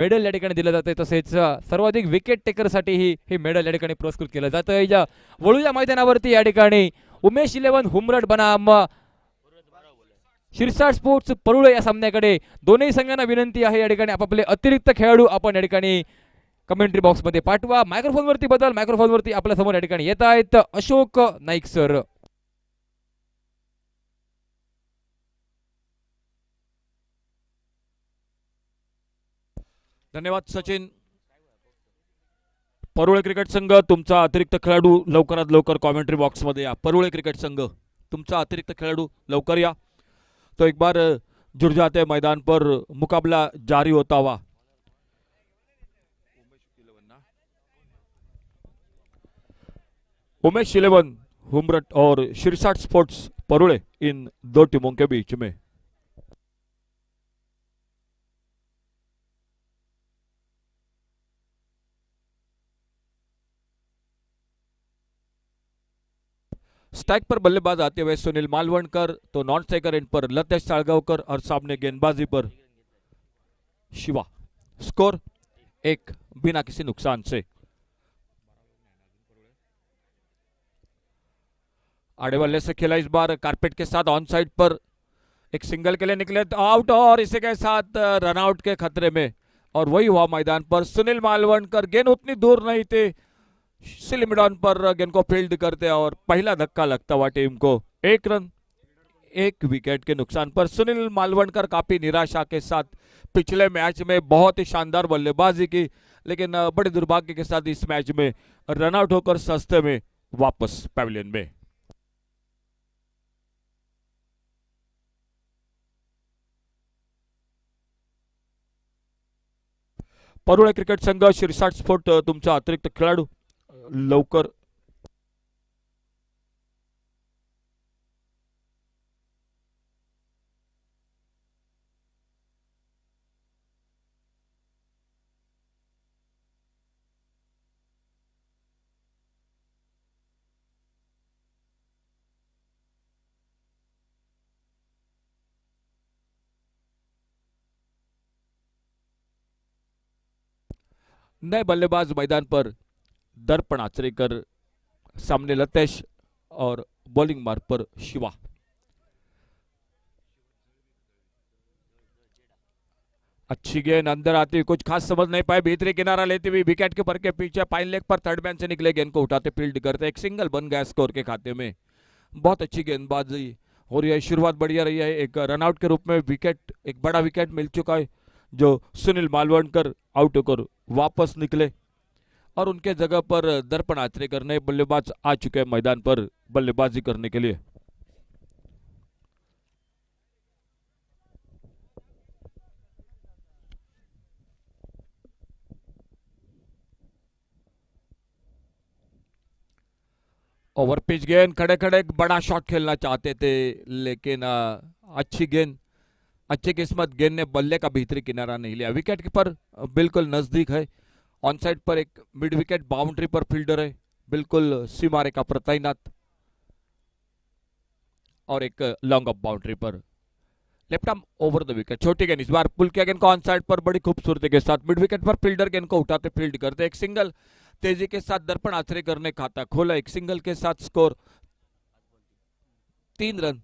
Medal या ठिकाणी दिलं जाते। तसेच सर्वाधिक विकेट टेकरसाठी हे मेडल या ठिकाणी पुरस्कृत केलं जातं। या वळूया मैदानावरती या ठिकाणी उमेश 11 हुमरट बनाम शिरसाट स्पोर्ट्स परुळे या सामन्याकडे दोन्ही संघांना विनंती आहे या ठिकाणी आपापले अतिरिक्त खेळाडू आपण या ठिकाणी कमेंट्री बॉक्स मध्ये पाठवा। मायक्रोफोन वरती बदल, मायक्रोफोन वरती आपल्या समोर या ठिकाणी येत आहेत अशोक नाईक सर। धन्यवाद सचिन। परुळे क्रिकेट संघ तुमचा अतिरिक्त खेळाडू लवकरात लवकर कमेंट्री बॉक्स मध्ये या। परुळे क्रिकेट संघ तुमचा अतिरिक्त खेळाडू लवकर या। तो एक बार जुड़ जाते मैदान पर, मुकाबला जारी होता हुआ। उमेश 11 हुमरट और शिरसाट स्पोर्ट्स परुळे इन दो टीमों के बीच में। स्ट्राइक पर बल्लेबाज आते हुए सुनील मालवणकर, तो नॉन स्ट्राइकर एंड पर लतेश साळगावकर और सामने गेंदबाजी पर शिवा। स्कोर 1 बिना किसी नुकसान से। आड़े बल्ले से खेला इस बार कारपेट के साथ ऑन साइड पर, एक सिंगल के लिए निकले तो आउट और इसी के साथ रनआउट के खतरे में। और वही हुआ मैदान पर, सुनील मालवणकर गेंद उतनी दूर नहीं थी, स्लिम डाउन पर गेंद को फील्ड करते और पहला धक्का लगता हुआ टीम को। 1 रन 1 विकेट के नुकसान पर। सुनील मालवणकर काफी निराशा के साथ पिछले मैच में बहुत ही शानदार बल्लेबाजी की, लेकिन बड़े दुर्भाग्य के साथ इस मैच में रनआउट होकर सस्ते में वापस पैविलियन में। परुळे क्रिकेट संघ शिरसाट स्पोर्ट तुमचा अतिरिक्त खेळाडू लवकर। नए बल्लेबाज मैदान पर, दर्पण आचरेकर, सामने लतेश और बॉलिंग मार्ग पर शिवा। अच्छी गेंद अंदर आती हुई, कुछ खास समझ नहीं पाए, भीतरी किनारा लेती हुई विकेट के पर के पीछे फाइन लेग पर थर्ड मैन से निकले, गेंद को उठाते फील्ड करते, एक सिंगल बन गया स्कोर के खाते में। बहुत अच्छी गेंदबाजी हो रही है, शुरुआत बढ़िया रही है। एक रनआउट के रूप में विकेट, एक बड़ा विकेट मिल चुका है, जो सुनील मालवणकर आउट होकर वापस निकले और उनके जगह पर दर्पण आचरेकर नए बल्लेबाज आ चुके हैं मैदान पर बल्लेबाजी करने के लिए। ओवर पिच गेंद, खड़े खड़े एक बड़ा शॉट खेलना चाहते थे, लेकिन अच्छी गेंद, अच्छी किस्मत, गेंद ने बल्ले का भीतरी किनारा नहीं लिया। विकेट पर बिल्कुल नजदीक है। ऑन साइड पर एक मिड विकेट बाउंड्री पर फील्डर है, बिल्कुल सीमारे का तैनात, और एक long off boundary per left arm over the wicket. छोटी गेंद, इस बार पुल किया गेंद को ऑन साइड पर बड़ी खूबसूरती के साथ, मिड विकेट पर फील्डर गेंद को उठाते फील्ड करते, एक सिंगल तेजी के साथ दर्पण आचरेकर ने खाता खोला, एक सिंगल के साथ स्कोर 3 रन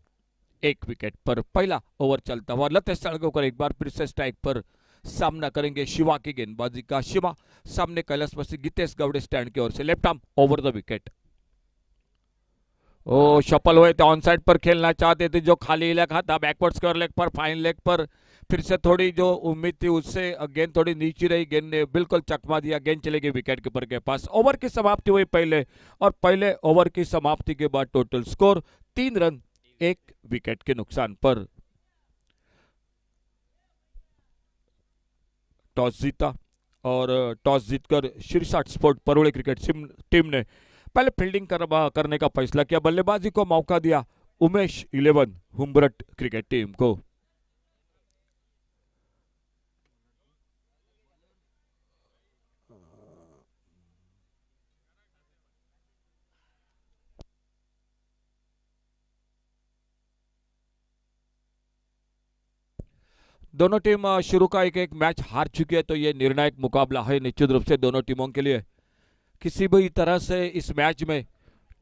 1 विकेट पर। पहला ओवर चलता हुआ लतेश साळगावकर एक बार फिर से स्ट्राइक पर, सामना करेंगे शिवा की गेंदबाजी का। शिवा सामने कैलाशवासी गीतेश गौड़े स्टैंड की ओर से, left arm over the wicket. ओ शफल हुए थे, ऑन साइड पर खेलना चाहते थे, जो खाली इलाका था बैकवर्ड स्क्वायर लेग पर, फाइन लेग पर फिर से थोड़ी जो उम्मीद थी उससे गेंद थोड़ी नीचे रही, गेंद ने बिल्कुल चकमा दिया, गेंद चले गई विकेट कीपर के पास। ओवर की समाप्ति हुई पहले, और पहले ओवर की समाप्ति के बाद टोटल स्कोर 3 रन 1 विकेट के नुकसान पर। टॉस जीता और टॉस जीतकर Shirsat sport Parule cricket team ने पहले फील्डिंग करने का फैसला किया, बल्लेबाजी को मौका दिया उमेश 11 हुमरट क्रिकेट टीम को। दोनों टीम शुरू का एक एक मैच हार चुकी है, तो ये निर्णायक मुकाबला है निश्चित रूप से दोनों टीमों के लिए। किसी भी तरह से इस मैच में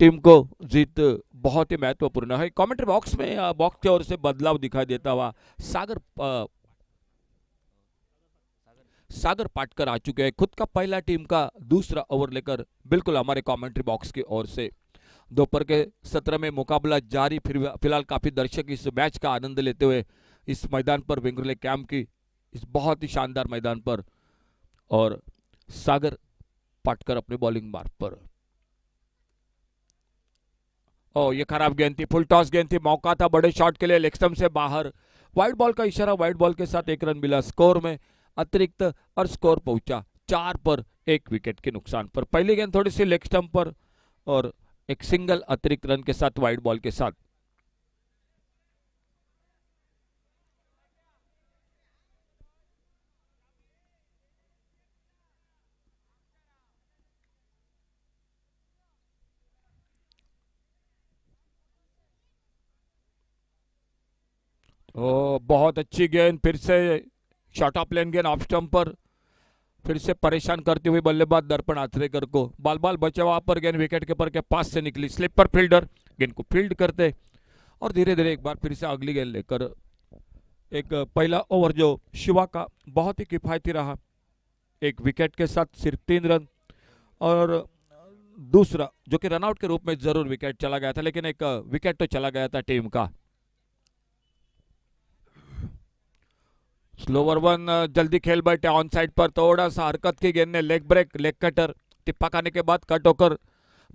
टीम को जीत बहुत ही महत्वपूर्ण है। कमेंट्री बॉक्स में बॉक्स की ओर से बदलाव दिखाई देता हुआ सागर सागर पाटकर आ चुके हैं, खुद का पहला टीम का दूसरा ओवर लेकर बिल्कुल हमारे कमेंट्री बॉक्स की ओर से। दोपहर के सत्र में मुकाबला जारी, फिर फिलहाल काफी दर्शक इस मैच का आनंद लेते हुए इस मैदान पर, वेंगुर्ले कैंप की इस बहुत ही शानदार मैदान पर, और सागर पाटकर अपने बॉलिंग मार्ग पर। ओ ये खराब गेंद थी, फुल टॉस गेंद थी, मौका था बड़े शॉट के लिए, लेग स्टंप से बाहर। वाइड बॉल का इशारा, वाइड बॉल के साथ 1 रन मिला, स्कोर में अतिरिक्त और स्कोर पहुंचा 4 पर 1 विकेट के नुकसान पर। पहली गेंद थोड़ी सी लेग स्टंप पर और एक सिंगल अतिरिक्त रन के साथ वाइड बॉल के साथ। ओ बहुत अच्छी गेंद, फिर से शॉर्ट ऑफ लेन गेंद ऑफ स्टंप पर, फिर से परेशान करती हुई बल्लेबाज दर्पण आचरेकर को। बाल बाल बचे वहां पर, गेंद विकेट कीपर के पास से निकली, स्लिप पर फील्डर गेंद को फील्ड करते और धीरे धीरे एक बार फिर से अगली गेंद लेकर। एक पहला ओवर जो शिवा का बहुत ही किफायती रहा, 1 विकेट के साथ सिर्फ 3 रन, और दूसरा जो कि रनआउट के रूप में जरूर विकेट चला गया था, लेकिन एक विकेट तो चला गया था टीम का। स्लोवर 1 जल्दी खेल बैठे ऑन साइड पर, थोड़ा सा हरकत की गेंद ने लेग ब्रेक, लेग कटर टिप्पा खाने के बाद कट होकर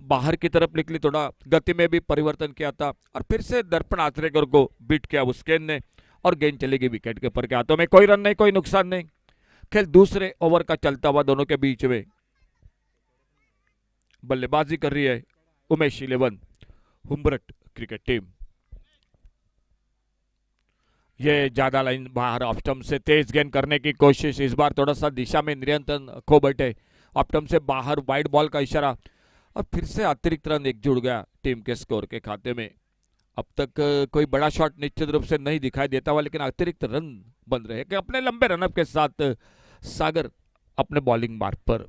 बाहर की तरफ निकली, थोड़ा गति में भी परिवर्तन किया था और फिर से दर्पण आचरेकर को बीट किया उस गेंद ने और गेंद चली गई विकेट कीपर के हाथों में। कोई रन नहीं, कोई नुकसान नहीं। खेल दूसरे ओवर का चलता हुआ दोनों के बीच में। बल्लेबाजी कर रही है उमेश 11 हुम्बरट क्रिकेट टीम। ये ज्यादा लाइन बाहर ऑफ स्टंप से तेज गेंद करने की कोशिश, इस बार थोड़ा सा दिशा में नियंत्रण खो बैठे, ऑफ स्टंप से बाहर वाइड बॉल का इशारा और फिर से अतिरिक्त रन एक जुड़ गया टीम के स्कोर के खाते में। अब तक कोई बड़ा शॉट निश्चित रूप से नहीं दिखाई देता हुआ, लेकिन अतिरिक्त रन बन रहे हैं कि अपने लंबे रनअप के साथ सागर अपने बॉलिंग मार्ग पर।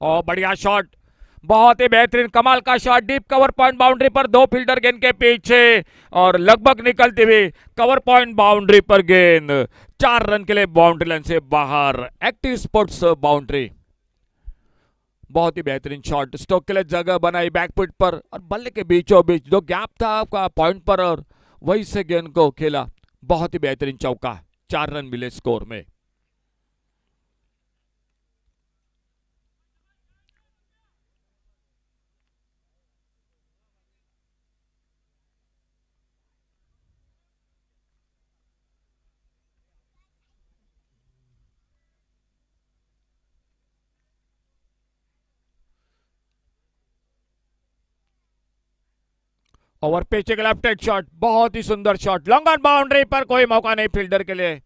और बढ़िया शॉट, बहुत ही बेहतरीन कमाल का shot, deep cover point boundary पर, 2 फील्डर गेंद के पीछे और लगभग निकलती हुई कवर पॉइंट बाउंड्री पर गेंद, 4 रन के लिए बाउंड्री लाइन से बाहर, एक्टिव स्पोर्ट्स बाउंड्री। बहुत ही बेहतरीन शॉट, स्टोक के लिए जगह बनाई बैकफुट पर और बल्ले के बीचों बीच जो गैप था आपका पॉइंट पर और वहीं से गेंद को खेला, बहुत ही बेहतरीन चौका, 4 रन मिले स्कोर में। ओवर पिच एक लेफ्ट हैंड शॉट, बहुत ही सुंदर शॉट, लॉन्ग ऑन बाउंड्री पर, कोई मौका नहीं फील्डर के लिए,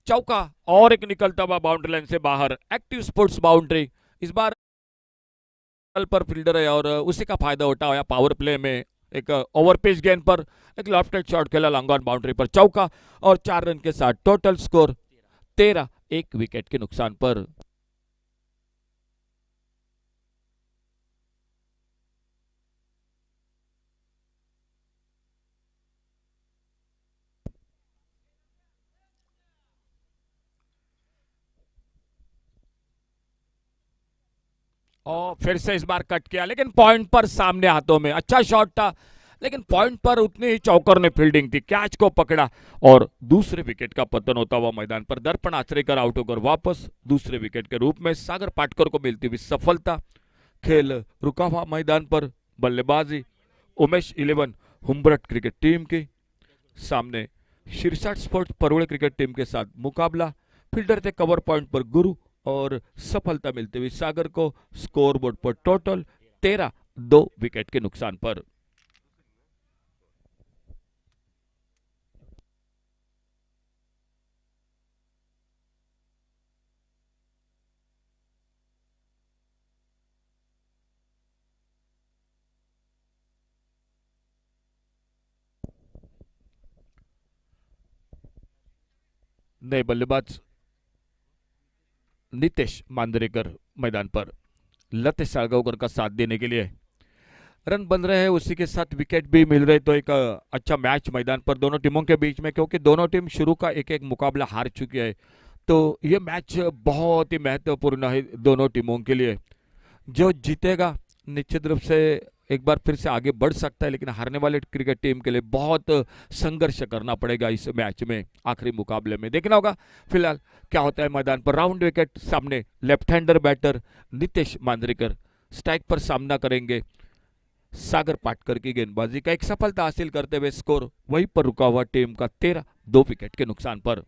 चौका और एक निकलता हुआ बाउंड्री लाइन से बाहर, एक्टिव स्पोर्ट्स बाउंड्री। इस बार पर फील्डर है और उसी का फायदा उठा हुआ पावर प्ले में, एक ओवर पिच गेंद पर एक लेफ्ट हैंड शॉट खेला लॉन्ग ऑन बाउंड्री पर, चौका और 4 रन के साथ टोटल स्कोर 13, 1 विकेट के नुकसान पर। और फिर से इस बार कट किया, लेकिन पॉइंट पर सामने हाथों में, अच्छा शॉट था लेकिन पॉइंट पर उतनी ही चौकर ने फील्डिंग थी, कैच को पकड़ा और दूसरे विकेट का पतन होता हुआ मैदान पर दर्पण आचरेकर आउट होकर वापस दूसरे विकेट के रूप में सागर पाटकर को मिलती हुई सफलता। खेल रुका हुआ मैदान पर, बल्लेबाजी उमेश 11 हुम्बरट क्रिकेट टीम की, सामने शीर्षाट स्पोर्ट्स परोळे क्रिकेट टीम के साथ मुकाबला, फील्डर थे कवर पॉइंट पर गुरु और सफलता मिलती हुई सागर को, स्कोरबोर्ड पर टोटल 13, 2 विकेट के नुकसान पर। नए बल्लेबाज नितेश मांजरेकर मैदान पर लतेश साळगावकर का साथ देने के लिए। रन बन रहे हैं, उसी के साथ विकेट भी मिल रहे, तो एक अच्छा मैच मैदान पर दोनों टीमों के बीच में, क्योंकि दोनों टीम शुरू का एक एक मुकाबला हार चुकी है। तो ये मैच बहुत ही महत्वपूर्ण है दोनों टीमों के लिए। जो जीतेगा निश्चित रूप से एक बार फिर से आगे बढ़ सकता है, लेकिन हारने वाले क्रिकेट टीम के लिए बहुत संघर्ष करना पड़ेगा इस मैच में, आखिरी मुकाबले में। देखना होगा फिलहाल क्या होता है मैदान पर। राउंड विकेट सामने left hander batter Nitesh Manjrekar strike पर सामना करेंगे सागर पाटकर की गेंदबाजी का एक सफलता हासिल करते हुए स्कोर वहीं पर रुका हुआ टीम का 13-2 विकेट के नुकसान पर।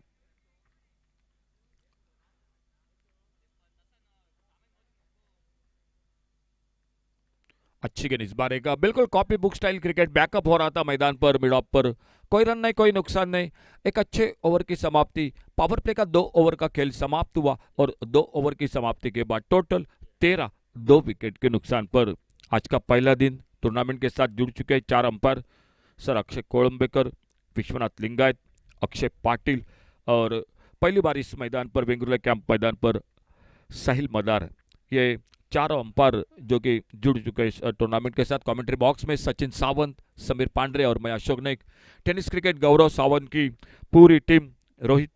अच्छी गेंद इस बार एक बिल्कुल copy book style cricket backup हो रहा था मैदान पर मिड ऑफ पर, कोई रन नहीं कोई नुकसान नहीं, एक अच्छे ओवर की समाप्ति। पावर प्ले का 2 ओवर का खेल समाप्त हुआ और 2 ओवर की समाप्ति के बाद टोटल 13-2 विकेट के नुकसान पर। आज का पहला दिन टूर्नामेंट के साथ जुड़ चुके 4 अंपायर सर अक्षय कोळंबेकर, विश्वनाथ लिंगायत, अक्षय पाटिल और पहली बार इस मैदान पर बेंगलुरु कैंप मैदान पर साहिल मदार, ये 4 अंपायर जो कि जुड़ चुके इस टूर्नामेंट के साथ। कमेंट्री बॉक्स में सचिन सावंत, समीर पांडे और मैं अशोक नाइक, टेनिस क्रिकेट गौरव सावंत की पूरी टीम, रोहित,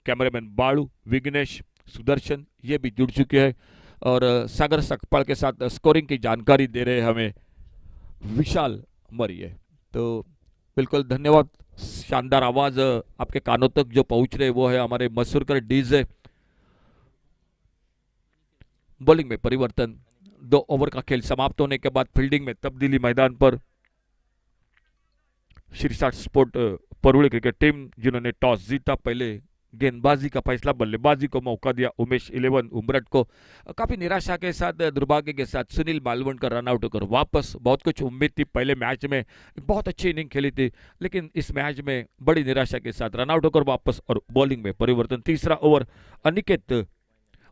कैमरामैन बालू, विघ्नेश, सुदर्शन ये भी जुड़ चुके हैं और सागर सकपाल के साथ स्कोरिंग की जानकारी दे रहे हैं हमें विशाल मरिये। तो बिल्कुल धन्यवाद। शानदार आवाज आपके कानों तक जो पहुंच रहे वो है हमारे मसूरकर डीजे। बॉलिंग में परिवर्तन, 2 ओवर का खेल समाप्त होने के बाद फील्डिंग में तब्दीली मैदान पर। शीर्षा स्पोर्ट परुळे क्रिकेट टीम जिन्होंने टॉस जीता, पहले गेंदबाजी का फैसला, बल्लेबाजी को मौका दिया उमेश 11 उमरट को। काफी निराशा के साथ, दुर्भाग्य के साथ सुनील मालवणकर रन आउट होकर वापस। बहुत कुछ उम्मीद थी, पहले मैच में बहुत अच्छी इनिंग खेली थी, लेकिन इस मैच में बड़ी निराशा के साथ रन आउट होकर वापस और बॉलिंग में परिवर्तन। तीसरा ओवर अनिकेत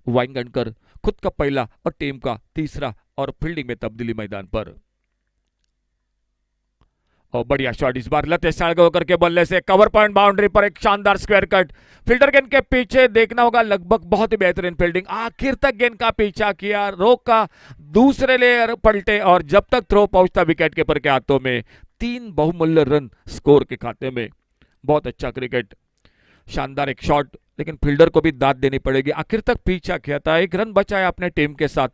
वाइंगणकर, खुद का पहला और टीम का तीसरा, और फील्डिंग में तब्दीली मैदान पर। और बढ़िया शॉट इस बार लतेश साळगावकर के बल्ले से कवर पॉइंट बाउंड्री पर एक शानदार स्क्वायर कट। फील्डर गेंद के पीछे देखना होगा, लगभग बहुत ही बेहतरीन फील्डिंग, आखिर तक गेंद का पीछा किया, रोका, दूसरे लेयर पलटे और जब तक थ्रो पहुंचता विकेट कीपर के हाथों में 3 बहुमूल्य रन स्कोर के खाते में। बहुत अच्छा क्रिकेट, शानदार एक शॉट, लेकिन फील्डर को भी दाद देनी पड़ेगी, आखिर तक पीछा किया था, 1 रन बचाया अपने टीम के साथ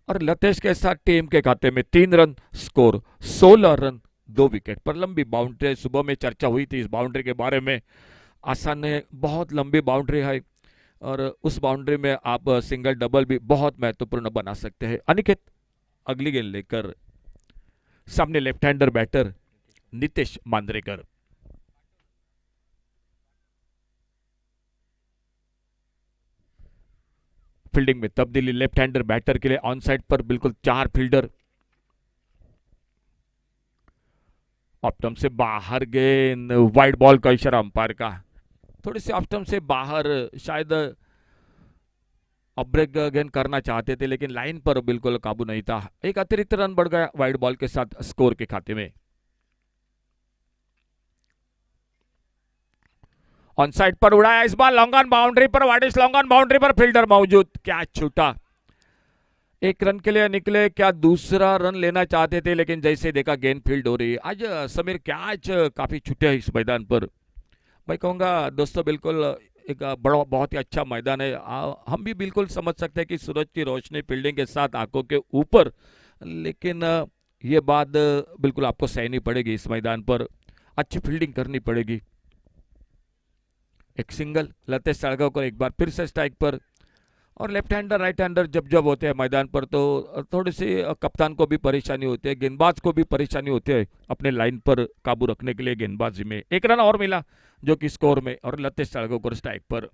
और लतेश के साथ टीम के खाते में 3 रन, स्कोर 16 रन 2 विकेट पर। लंबी बाउंड्री, सुबह में चर्चा हुई थी इस बाउंड्री के बारे में, आसान है, बहुत लंबी बाउंड्री है और उस बाउंड्री में आप सिंगल डबल भी बहुत महत्वपूर्ण बना सकते हैं। अनिकेत अगली गेंद लेकर सामने left hander batter Nitesh Manjrekar. Fielding में तब्दीली लेफ्ट हैंडर बैटर के लिए ऑन साइड पर बिल्कुल 4 फील्डर। ऑप्टम से बाहर गेंद, वाइड बॉल का इशारा अंपायर का, थोड़ी सी ऑप्टम से बाहर, शायद ब्रेक गेंद करना चाहते थे लेकिन लाइन पर बिल्कुल काबू नहीं था। एक अतिरिक्त रन बढ़ गया वाइड बॉल के साथ स्कोर के खाते में। ऑन साइड पर उड़ाया इस बार लॉन्ग ऑन बाउंड्री पर, वाइडिश लॉन्ग ऑन बाउंड्री पर फील्डर मौजूद, क्या छूटा, 1 रन के लिए निकले, क्या दूसरा रन लेना चाहते थे लेकिन जैसे देखा गेंद फील्ड हो रही है। आज समीर कैच काफी छूटे हैं इस मैदान पर। मैं कहूँगा दोस्तों बिल्कुल एक बड़ा बहुत ही अच्छा मैदान है। हम भी बिल्कुल समझ सकते हैं कि सूरज की रोशनी फील्डिंग के साथ आंखों के ऊपर, लेकिन ये बात बिल्कुल आपको सहनी पड़ेगी इस मैदान पर, अच्छी फील्डिंग करनी पड़ेगी। एक सिंगल लतेश साळगावकर एक बार फिर से स्ट्राइक पर, और लेफ्ट हैंडर राइट हैंडर जब जब होते हैं मैदान पर तो थोड़ी सी कप्तान को भी परेशानी होती है, गेंदबाज को भी परेशानी होती है अपने लाइन पर काबू रखने के लिए। गेंदबाजी में 1 रन और मिला जो कि स्कोर में, और लतेश साळगावकर स्ट्राइक पर।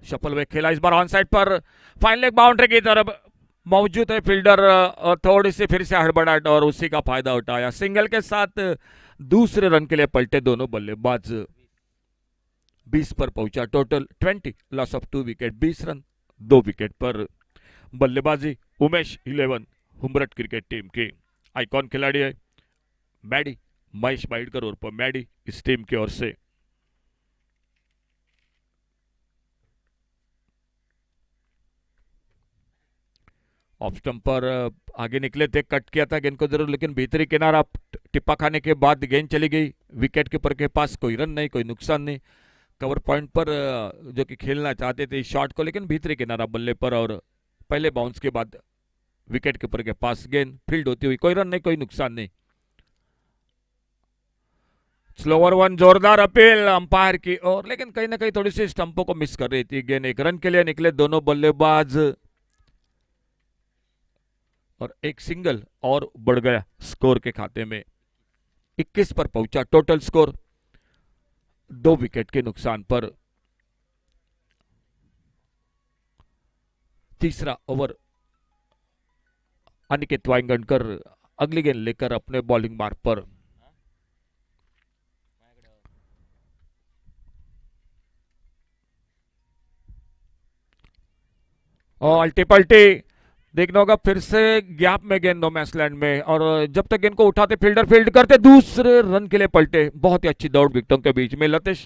शफल वे खेला इस बार ऑन साइड पर, फाइन लेग बाउंड्री की तरफ मौजूद है फील्डर, थोड़ी सी फिर से हड़बड़ाहट और उसी का फायदा उठाया, सिंगल के साथ दूसरे रन के लिए पलटे दोनों बल्लेबाज। 20 पर पहुंचा, total 20, loss of 2 wicket, 20 run 2 wicket पर। बल्लेबाजी उमेश 11 उमरठ क्रिकेट टीम की आइकॉन खिलाड़ी है, बैडी महेश बाइडकर उर्फ मैडी इस टीम की ओर से। ऑफ स्टंप पर आगे निकले थे, कट किया था गेंद को जरूर, लेकिन भीतरी किनारा टिप्पा खाने के बाद गेंद चली गई विकेट कीपर के पास। कोई रन नहीं, कोई नुकसान नहीं। कवर पॉइंट पर जो कि खेलना चाहते थे इस शॉट को, लेकिन भीतरी किनारा बल्ले पर और पहले बाउंस के बाद विकेट कीपर के पास गेंद फील्ड होती हुई। कोई रन नहीं, कोई नुकसान नहीं। स्लोवर वन, जोरदार अपील अंपायर की ओर, लेकिन कहीं ना कहीं थोड़ी सी स्टंपों को मिस कर रही थी गेंद। एक रन के लिए निकले दोनों बल्लेबाज और एक सिंगल और बढ़ गया स्कोर के खाते में। 21 पर पहुंचा टोटल स्कोर 2 विकेट के नुकसान पर। तीसरा ओवर अनिकेत वांगणकर अगली गेंद लेकर अपने बॉलिंग मार्ग पर। और अल्टी पल्टी देखना होगा, फिर से गैप में गेंद नो मैसलैंड में, और जब तक गेंद को उठाते फील्डर फील्ड करते, दूसरे रन के लिए पलटे। बहुत ही अच्छी दौड़ विकेटों के बीच में। लतेश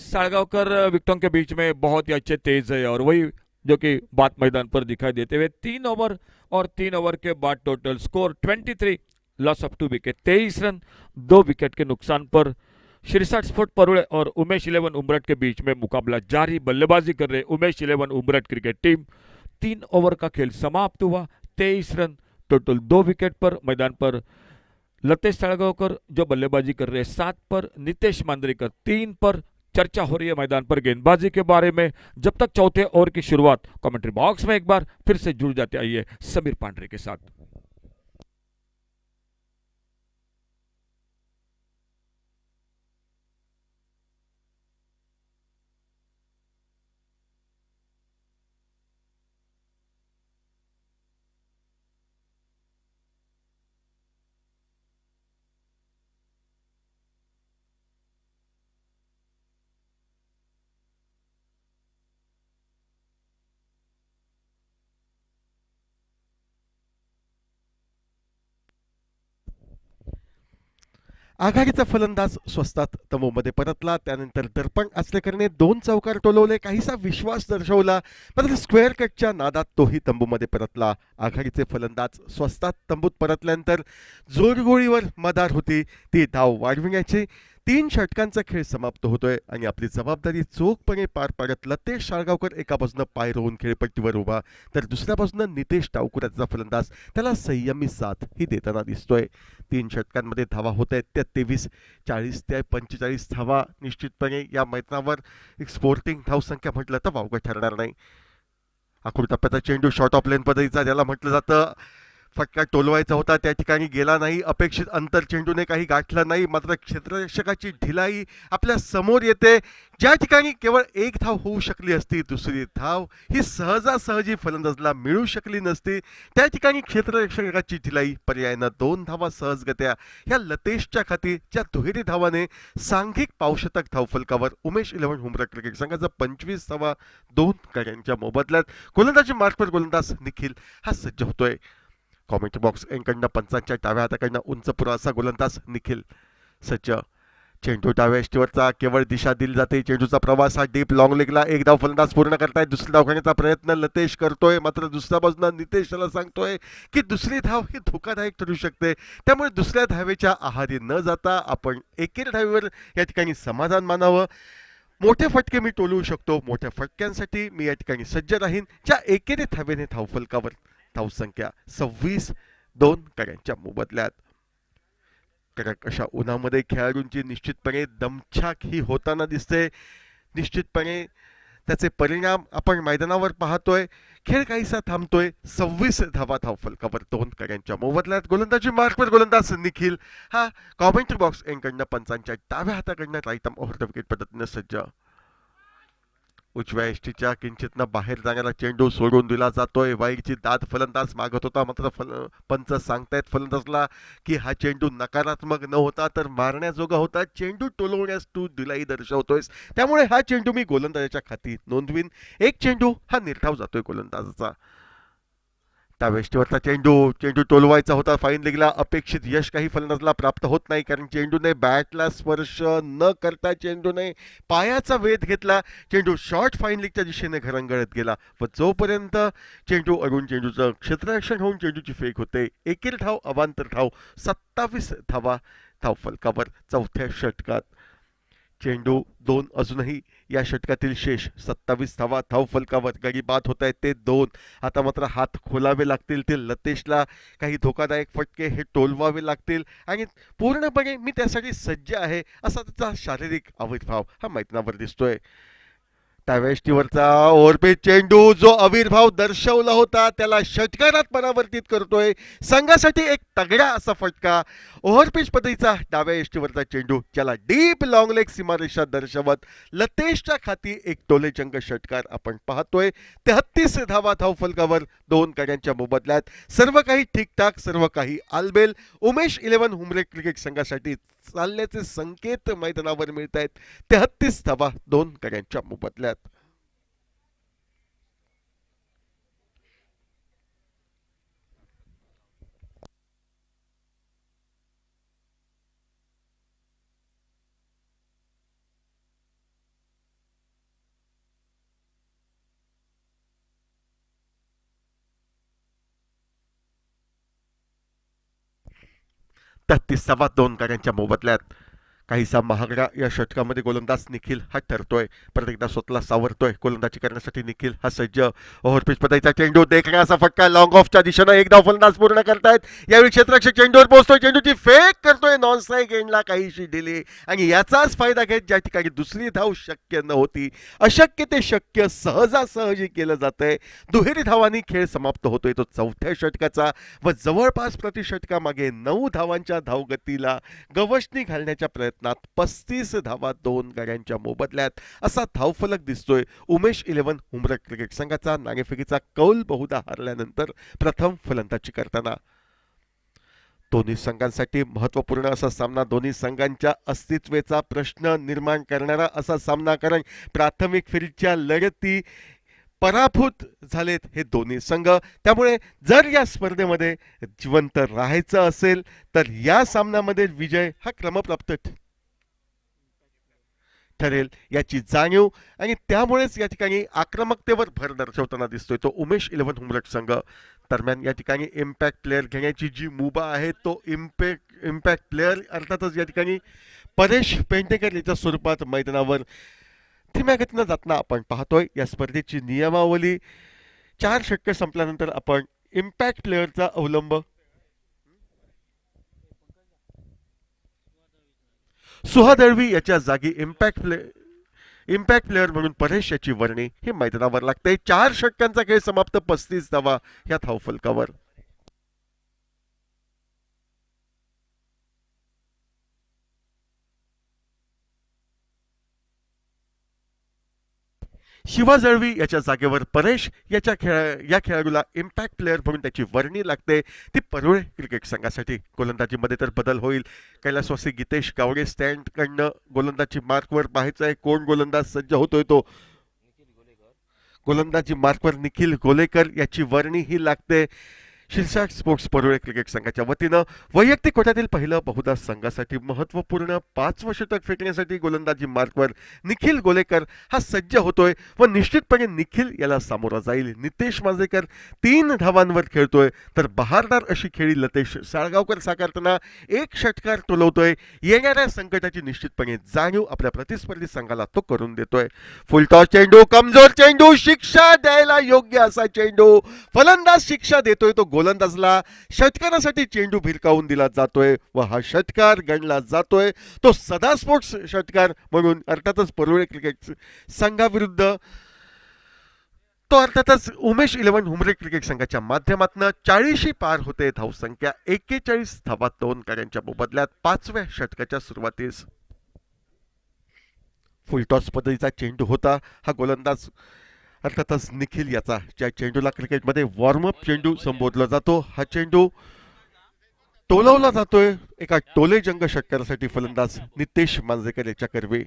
साळगावकर विकेटों के बीच में बहुत ही अच्छे तेज है, और वही जो कि बात मैदान पर दिखाई देते हुए। 3 ओवर और 3 ओवर के बाद total score 23, loss of 2 wicket. 23 run 2 wicket के नुकसान पर। शिरसाट स्फोट परुळे और उमेश 11 उमरठ के बीच में मुकाबला जारी। बल्लेबाजी कर रहे Umesh 11 Umrath cricket team. 3 over का खेल समाप्त हुआ। 23 रन टोटल 2 विकेट पर। मैदान पर लतेश साळगावकर जो बल्लेबाजी कर रहे हैं 7 पर, नितेश मांजरेकर 3 पर। चर्चा हो रही है मैदान पर गेंदबाजी के बारे में। जब तक चौथे ओवर की शुरुआत, कमेंट्री बॉक्स में एक बार फिर से जुड़ जाते आइए समीर पांडरे के साथ। आघाडीचा फलंदाज स्वस्तात तमोमध्ये परतला. त्यानंतर दर्पण आचरेकरने 2 चौकार टोलवले, काहीसा विश्वास दर्शवला, मात्र स्क्वेअर कटच्या नादात तोही तंबूमध्ये परतला. आघाडीचे फलंदाज स्वस्तात तंबूत परतल्यानंतर जोरगोळीवर मदार होती ती धाव वाढविण्याची. 3 षटकांचा खेळ समाप्त होतोय आणि आपली जबाबदारी चोखपणे पार पाडत लतेश साळगावकर एका बाजूनं पाय रोवून खेळपट्टीवर उभा, तर दुसऱ्या बाजूनं नितेश टावकुराचा फलंदाज त्याला संयमी साथ ही देताना दिसतोय. 3 षटकांमध्ये धावा होत आहेत त्या 23, 40 ते 45 धावा. निश्चितपणे या मैदानावर एक स्पोर्टिंग धावसंख्या म्हटलं तर वावगं ठरणार नाही. आखूड टप्प्याचा चेंडू शॉर्ट ऑफ लेन पद्धतीचा ज्याला म्हटलं जातं, फटका टोलवायचा होता त्या ठिकाणी गेला नाही. अपेक्षित अंतर चेंडूने काही गाठलं नाही, मात्र क्षेत्ररक्षकाची ढिलाई आपल्या समोर येते. ज्या ठिकाणी केवळ 1 धाव होऊ शकली असती, दुसरी धाव ही सहजासहजी फलंदाजला मिळू शकली नसती. त्या ठिकाणी क्षेत्ररक्षकाची ढिलाई पर्यायानं 2 धावा सहजगत्या ह्या लतेशच्या खाती ज्या दुहेरी धावाने सांघिक पावशतक धावफलकावर उमेश 11 उमरठ क्रिकेट संघाचा 25 धावा 2 गड्यांच्या मोबदल्यात. गोलंदाजी मार्कवर गोलंदाज निखिल हा सज्ज होतोय. कॉमेंट्री बॉक्स एंकडनं पंचांच्या डाव्या हाताकडनं उंच पुरा असा गोलंदाज निखिल सज्ज. चेंडू डाव्या यष्टीवरचा केवळ दिशा दिली जाते. चेंडूचा प्रवास हा डीप लॉंग लेगला. 1 धाव फलंदाज पूर्ण करताय. दुसरी धाव घेण्याचा प्रयत्न लतेश करतोय, मात्र दुसऱ्या बाजूला नितेश त्याला सांगतोय की दुसरी धाव ही धोकादायक ठरू शकते. त्यामुळे दुसऱ्या धावेच्या आहारी न जाता आपण एकेरी धावेवर या ठिकाणी समाधान मानावं. मोठे फटके मी टोलवू शकतो, मोठ्या फटक्यांसाठी मी या ठिकाणी सज्ज राहीन. ज्या एकेरी धावेने धावफलकावर धावसंख्या 26-2 गड्यांच्या मोबदल्यात. कडक अशा उन्हामध्ये खेळाडूंची निश्चितपणे दमछाक ही होताना दिसते. निश्चितपणे त्याचे परिणाम आपण मैदानावर पाहतोय. खेळ काहीसा थांबतोय. 26 धावा धावफलकावर 2 गड्यांच्या मोबदल्यात. गोलंदाजी मार्कवर गोलंदाज निखिल हा कॉमेंट्री बॉक्स एंकडनं पंचांच्या डाव्या हाताकडनं राईट ऑफ द विकेट पद्धतीने सज्ज. उजव्या यष्टीच्या किंचितनं बाहेर जाणारा चेंडू सोडून दिला जातोय. वाईटची दाद फलंदाज मागत होता, मात्र पंच सांगतायत फलंदाजला की हा चेंडू नकारात्मक न होता तर मारण्याजोगा होता. चेंडू टोलवण्यास तू दिलाई दर्शवतोयस, त्यामुळे हा चेंडू मी गोलंदाजाच्या खाती नोंदवीन. 1 चेंडू हा निर्धाव जातोय गोलंदाजाचा. त्या वेष्टीवरचा चेंडू चेंडू टोलवायचा होता फाईन लेगला. अपेक्षित यश काही फलंदाजला प्राप्त होत नाही, कारण चेंडूने बॅटला स्पर्श न करता चेंडूने पायाचा वेध घेतला. चेंडू शॉर्ट फाईन लेगच्या दिशेने घरंगळत गेला व जोपर्यंत चेंडू अडून चेंडूचं क्षेत्ररक्षण होऊन चेंडूची फेक होते. एकेरी धाव अवांतर धाव 27 धावा धावफलकावर चौथ्या षटकात. चेंडू 2 अजूनही या षटकातील शेष 27 धावा धावफलकावर. गडी बाद होत आहेत ते 2. आता मात्र हात खोलावे लागतील ते लतेशला. काही धोकादायक फटके हे टोलवावे लागतील आणि पूर्णपणे मी त्यासाठी सज्ज आहे असा त्याचा शारीरिक आविर्भाव हा मैदानावर दिसतोय. त्यावेळेसटीवरचा ओव्हरपेच चेंडू जो आविर्भाव दर्शवला होता त्याला षटकारात परावर्तित करतोय. संघासाठी एक तगडा असा फटका. ओव्हरपिच पद्धतीचा डाव्या यष्टीवरचा चेंडू ज्याला डीप लॉंग लेग सीमारेषा दर्शवत लतेशच्या खाती एक टोलेजंग षटकार आपण पाहतोय. 33 धावा धावफलकावर 2 गड्यांच्या मोबदल्यात. सर्व काही ठीकठाक, सर्व काही आलबेल. उमेश 11 हुमरे क्रिकेट संघासाठी चालण्याचे संकेत मैदानावर मिळत आहेत. 33 धावा 2 गड्यांच्या मोबदल्यात. तर 2 गड्यांच्या मोबदल्यात. काहीसा महागडा या षटकामध्ये गोलंदाज निखिल हा ठरतोय. परत एकदा स्वतःला सावरतोय. गोलंदाजी करण्यासाठी निखिल हा सज्ज. ओव्हरपिच पद्धतीचा चेंडू देखण्या असा फटका लॉंग ऑफच्या दिशेनं एक धाव फलंदाज पूर्ण करतायत. यावेळी क्षेत्ररक्षक चेंडूवर पोहोचतोय. चेंडूची फेक करतोय. नॉन स्ट्राईक एंडला काहीशी डिले आणि याचाच फायदा घेत ज्या ठिकाणी दुसरी धाव शक्य नव्हती, अशक्य ते शक्य सहजासहजी केलं जातंय. दुहेरी धावांनी खेळ समाप्त होतोय तो चौथ्या षटकाचा व जवळपास प्रतिषटकामागे 9 धावांच्या धावगतीला गवसणी घालण्याच्या प्रयत्नात 35 धावा 2 गड्यांच्या मोबदल्यात असा धावफलक दिसतोय. उमेश 11 हुमरक क्रिकेट संघाचा नाणेफेकीचा कौल बहुधा हरल्यानंतर प्रथम फलंदाजी करताना. दोन्ही संघांसाठी महत्वपूर्ण असा सामना, दोन्ही संघांच्या अस्तित्वाचा प्रश्न निर्माण करणारा असा सामना, कारण प्राथमिक फेरीच्या लढती पराभूत झालेत हे दोन्ही संघ. त्यामुळे जर या स्पर्धेमध्ये जिवंत राहायचं असेल तर या सामन्यामध्ये विजय हा क्रमप्राप्त ठरेल याची जाणीव आणि त्यामुळेच या ठिकाणी आक्रमकतेवर भर दर्शवताना दिसतोय तो उमेश 11 हुमरक संघ. दरम्यान या ठिकाणी इम्पॅक्ट प्लेअर घेण्याची जी मुभा आहे तो इम्पॅक्ट प्लेअर अर्थातच या ठिकाणी परेश पेंटेकर याच्या स्वरूपात मैदानावर धीम्या गतीनं जाताना आपण पाहतोय. या स्पर्धेची नियमावली 4 षटके संपल्यानंतर आपण इम्पॅक्ट प्लेअरचा अवलंब सुहादळवी याच्या जागी इम्पॅक्ट प्लेअर म्हणून परेश याची वर्णी ही मैदानावर लागते. 4 षटकांचा खेळ समाप्त. 35 धावा या धावफलकावर. शिवा जळवी याच्या जागेवर परेश या खेळाडूला इम्पॅक्ट प्लेअर म्हणून त्याची वर्णी लागते. ती परुळे क्रिकेट संघासाठी. गोलंदाजीमध्ये तर बदल होईल. कैलासवासी गीतेश गावडे स्टँड कडनं गोलंदाजी मार्कवर पाहायचं आहे. कोण गोलंदाज सज्ज होतोय तो गोलंदाजी मार्कवर निखिल गोलेकर याची वर्णी ही लागते. शिरसाट स्पोर्ट्स परुळे क्रिकेट संघाच्या वतीनं वैयक्तिक कोट्यातील पहिलं बहुधा संघासाठी महत्वपूर्ण 5वं षटक फेकण्यासाठी गोलंदाजी मार्कवर निखिल गोलेकर हा सज्ज होतोय व निश्चितपणे निखिल याला सामोरा जाईल. नितेश मांजरेकर 3 धावांवर खेळतोय तर बहारदार अशी खेळी लतेश साळगावकर साकारताना एक षटकार टोलवतोय. येणाऱ्या संकटाची निश्चितपणे जाणीव आपल्या प्रतिस्पर्धी संघाला तो करून देतोय. फुलटॉस चेंडू, कमजोर चेंडू, शिक्षा द्यायला योग्य असा चेंडू. फलंदाज शिक्षा देतोय तो गोलंदाजला. षटकारासाठी चेंडू भिरकावून दिला जातोय व हा षटकार गणला जातोय तो सदा स्पोर्ट्स षटकार म्हणून. अर्थातच परुळे क्रिकेट संघाविरुद्ध तो अर्थातच उमेश 11 हुमरे क्रिकेट संघाच्या माध्यमातून 40 पार होते धावसंख्या. 41 धावा 2 गड्यांच्या मोबदल्यात 5व्या षटकाच्या सुरुवातीस. फुलटॉस पद्धतीचा चेंडू होता. हा गोलंदाज अर्थातच निखिल याचा, ज्या चेंडूला क्रिकेटमध्ये वॉर्मअप चेंडू संबोधला जातो, हा चेंडू टोलवला जातोय एका टोलेजंग षटकारासाठी फलंदाज नितेश मांजरेकर याच्या कर्वे.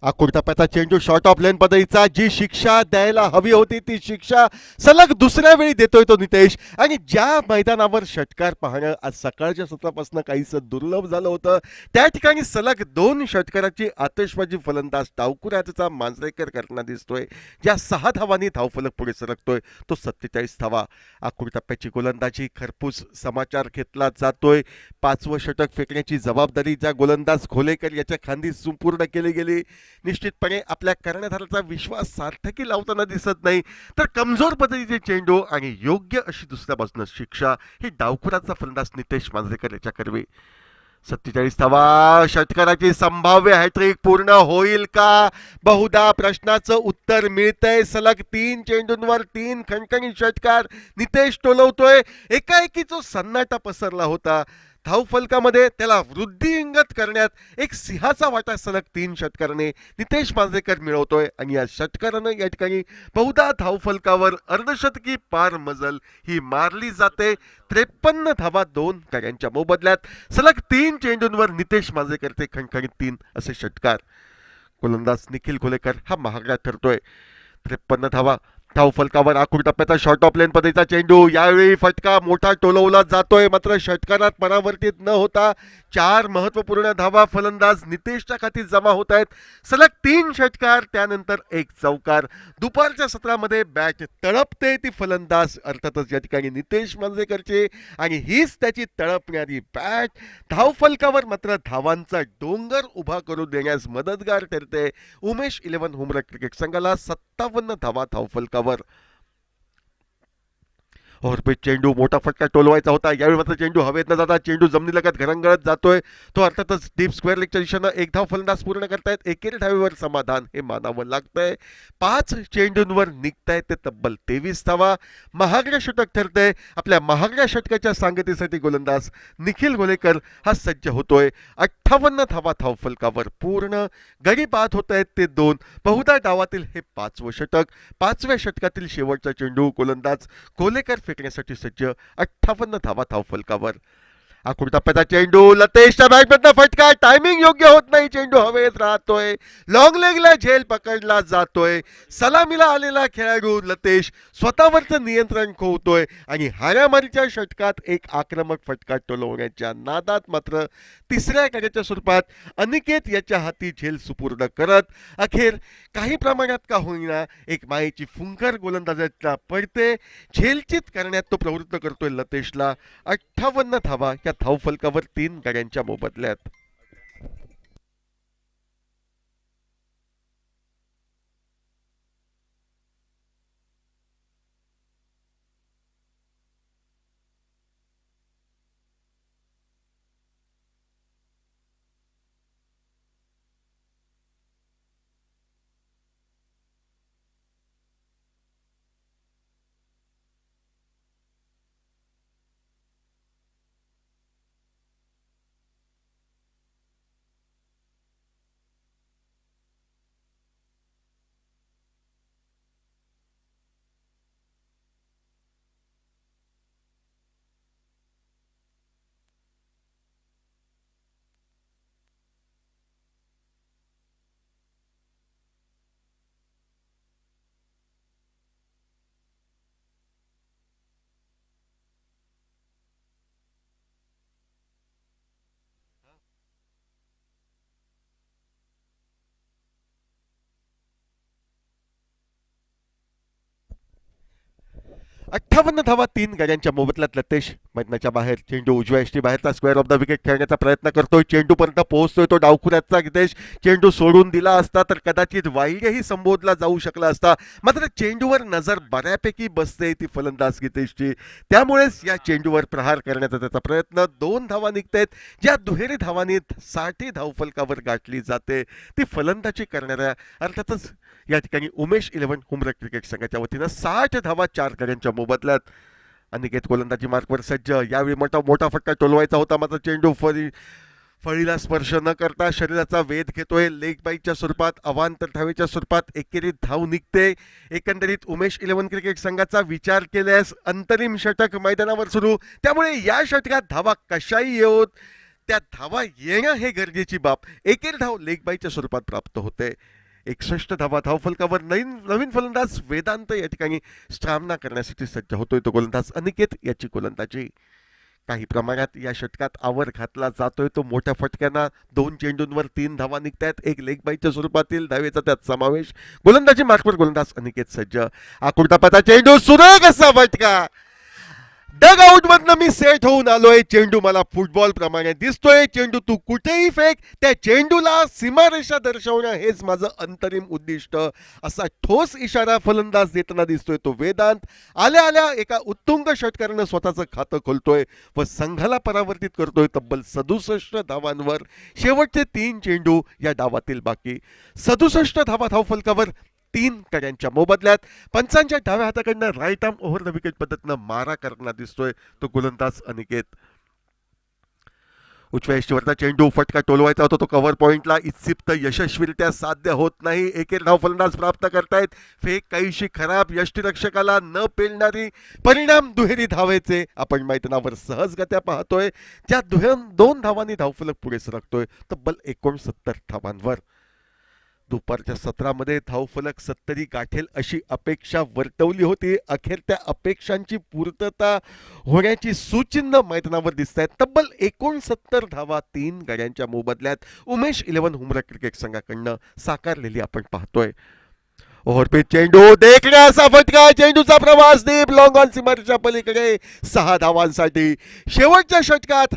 आखूड टप्प्याचा चेंडू शॉर्ट ऑफ लेन पद्धतीचा, जी शिक्षा द्यायला हवी होती ती शिक्षा सलग दुसऱ्या वेळी देतोय तो नितेश. आणि ज्या मैदानावर षटकार पाहणं आज सकाळच्या सत्रापासून काहीसं दुर्लभ झालं होतं, त्या ठिकाणी सलग 2 षटकाराची आतिषबाजी फलंदाज डावखुऱ्याचा मांजरेकर करताना दिसतोय. ज्या 6 धावांनी धावफलक पुढे सरकतोय तो 47 धावा. आखूड टप्प्याची गोलंदाजी खरपूस समाचार घेतला जातोय. 5वं षटक फेकण्याची जबाबदारी ज्या गोलंदाज खोलेकर याच्या खांदी सुपूर्द केली गेली. निश्चितपणे आपल्या कर्णधाराचा विश्वास सार्थकी लावताना दिसत नाही, तर कमजोर पद्धतीचे चेंडू आणि योग्य अशी दुसऱ्या बाजूने शिक्षा ही डावखुराचा फलंदाज नितेश मांजरेकर याच्या करवी. 47 धावा. षटकाराची संभाव्य हॅट्रिक पूर्ण होईल का? बहुधा प्रश्नाचं उत्तर मिळतंय. सलग 3 चेंडूंवर 3 खणखणी षटकार नितेश टोलवतोय. एकाएकी जो सन्नाटा पसरला होता धावफलकामध्ये त्याला वृद्धिंगत करण्यात एक सिंहाचा वाटा सलग 3 षटकाराने नितेश मांजरेकर मिळवतोय. आणि या षटकारानं या ठिकाणी बहुधा धावफलकावर अर्धशतकी पार मजल ही मारली जाते. 53 धावा 2 गड्यांच्या मोबदल्यात. सलग 3 चेंडूंवर नितेश मांजरेकरचे खणखणीत 3 असे षटकार. गोलंदाज निखिल घोलेकर हा महागडा ठरतोय. 53 धावा. धावफलकावर आखूड टप्प्याचा शॉर्ट ऑफ लेन पद्धतीचा चेंडू. यावेळी फटका मोठा टोलवला जातोय, मात्र षटकारात परावर्तित न होता 4 महत्वपूर्ण धावा फलंदाज नितेशच्या खाती जमा होत आहेत. सलग 3 षटकार, त्यानंतर 1 चौकार. दुपारच्या सत्रामध्ये बॅट तळपते ती फलंदाज अर्थातच या ठिकाणी नितेश मांजरेकरचे, आणि हीच त्याची तळपणारी बॅट धावफलकावर मात्र धावांचा डोंगर उभा करून देण्यास मदतगार ठरते. उमेश 11 हुमरक क्रिकेट संघाला 57 धावा धावफलकावर. ओव्हरपिच चेंडू, मोठा फटका टोलवायचा होता. यावेळी मात्र चेंडू हवेत न जाता चेंडू जमिनीलगत घरंगळत जातोय. तो अर्थातच डीप स्क्वेअर लेगच्या दिशेनं 1 धाव फलंदाज पूर्ण करतायत. एकेरी धावेवर समाधान हे मानावं लागतंय. 5 चेंडूंवर निघतायत ते तब्बल 23 धावा. महागड्या षटक ठरतंय. आपल्या महागड्या षटकाच्या सांगतेसाठी गोलंदाज निखिल घोलेकर हा सज्ज होतोय. 58 धावा धावफलकावर पूर्ण. गडी बाद होत आहेत ते 2. बहुधा डावातील हे 5वं षटक. 5व्या षटकातील शेवटचा चेंडू गोलंदाज घोलेकर फेकण्यासाठी सज्ज. 58 धावा धावफलकावर. आखूड टप्प्याचा चेंडू, लतेशच्या बॅटमधला फटका. टायमिंग योग्य होत नाही, चेंडू हवेत राहतोय. लॉंग लेगला झेल पकडला जातोय. सलामीला आलेला खेळाडू लतेश स्वतःवरचं नियंत्रण खोवतोय आणि हारामारीच्या षटकात एक आक्रमक फटका टोलवण्याच्या नादात मात्र तिसऱ्या कार्याच्या स्वरूपात अनिकेत याच्या हाती झेल सुपूर्द करत अखेर काही प्रमाणात का होईना एक मायेची फुंकर गोलंदाजाला पडते. झेलचित करण्यात तो प्रवृत्त करतोय लतेशला. 58 धावा या धावफलकावर 3 गाड्यांच्या मोबदल्यात. अठ्ठावन्न धावा 3 गाड्यांच्या मोबदल्यात लतेश मैदानाच्या बाहेर. चेंडू उजव्या यष्टी बाहेरचा स्क्वेअर ऑफ द विकेट खेळण्याचा प्रयत्न करतोय. चेंडूपर्यंत पोहोचतोय तो डावखुऱ्याचा नितेश. चेंडू सोडून दिला असता तर कदाचित वाईडही संबोधला जाऊ शकला असता, मात्र चेंडूवर नजर बऱ्यापैकी बसते ती फलंदाज नितेशची. त्यामुळेच या चेंडूवर प्रहार करण्याचा त्याचा प्रयत्न. 2 धावा निघतायत, ज्या दुहेरी धावांनी 60 धावफलकावर गाठली जाते ती फलंदाजी करणाऱ्या अर्थातच या ठिकाणी उमेश 11 हुमरक क्रिकेट संघाच्या वतीनं 60 धावा 4 गाड्यांच्या मोबदल्यात. अनिकेत गोलंदाजी मार्कवर सज्ज. यावेळी मोठा फटका टोलवायचा होता, मात्र चेंडू फळीला स्पर्श न करता शरीराचा वेध घेतोय. लेग बाईच्या स्वरूपात अवांतर धावेच्या स्वरूपात एकेरी धाव निघते. एकंदरीत उमेश 11 क्रिकेट संघाचा विचार केल्यास अंतरिम षटक मैदानावर सुरू. त्यामुळे या षटकात धावा कशाही येऊत त्या धावा येणं हे गरजेची बाब. एकेर धाव लेगबाईच्या स्वरूपात प्राप्त होते. 61 धावा धावफलकावर नवीन नवीन फलंदाज वेदांत या ठिकाणी सामना करण्यासाठी सज्ज होतोय. तो गोलंदाज अनिकेत याची गोलंदाजी. काही प्रमाणात या षटकात आवर घातला जातोय तो मोठ्या फटक्यानं. 2 चेंडूंवर 3 धावा निघतायत. एक लेगबाईच्या स्वरूपातील धावेचा त्यात समावेश. गोलंदाजी मार्कवर गोलंदाज अनिकेत सज्ज. आकुर्तापाचा चेंडू, सुरेख असा फटका. डग आउट मधनं मी सेट होऊन आलोय. चेंडू मला फुटबॉल प्रमाणे दिसतोय. चेंडू तू कुठेही फेक, त्या चेंडूला सीमारेषा दर्शवणं हेच माझं अंतरिम उद्दिष्ट, असा ठोस इशारा फलंदाज देताना दिसतोय तो वेदांत. आल्या आल्या एका उत्तुंग षटकारानं स्वतःचं खातं खोलतोय व संघाला परावर्तित करतोय तब्बल 67 धावांवर. शेवटचे 3 चेंडू या डावातील बाकी. 67 धावा धावफलकावर 3 कड्यांच्या मोबदल्यात. पंचांच्या डाव्या हाताकडनं right arm over the wicket पद्धतीनं मारा करताना दिसतोय तो गोलंदाज अनिकेत. उजव्या यष्टीवरचा चेंडू फटका टोलवायचा होता तो कव्हर पॉइंटला. इत्सिप्त यशस्वीरित्या साध्य होत नाही. एकेर धाव फलंदाज प्राप्त करतायत. फेक काहीशी खराब, यष्टीरक्षकाला न पेलणारी, परिणाम दुहेरी धावेचे आपण मैदानावर सहजगत्या पाहतोय. त्या 2 धावांनी धावफलक पुढे सरकतोय तब्बल 69 धावांवर. दुपारच्या सत्रामध्ये धावफलक 70 गाठेल अशी अपेक्षा वर्तवली होती. अखेर त्या अपेक्षांची पूर्तता होण्याची सूचिन्ह मैदानावर दिसत आहेत. तब्बल 69 धावा 3 गाड्यांच्या मोबदल्यात उमेश 11 हुमरा क्रिकेट संघाकडनं साकारलेली आपण पाहतोय. ओव्हरपिच चेंडू, देखण्या असा फटका. चेंडूचा प्रवास दीप लॉंग ऑन सीमारेषा पलीकडे 6 धावांसाठी. शेवटच्या षटकात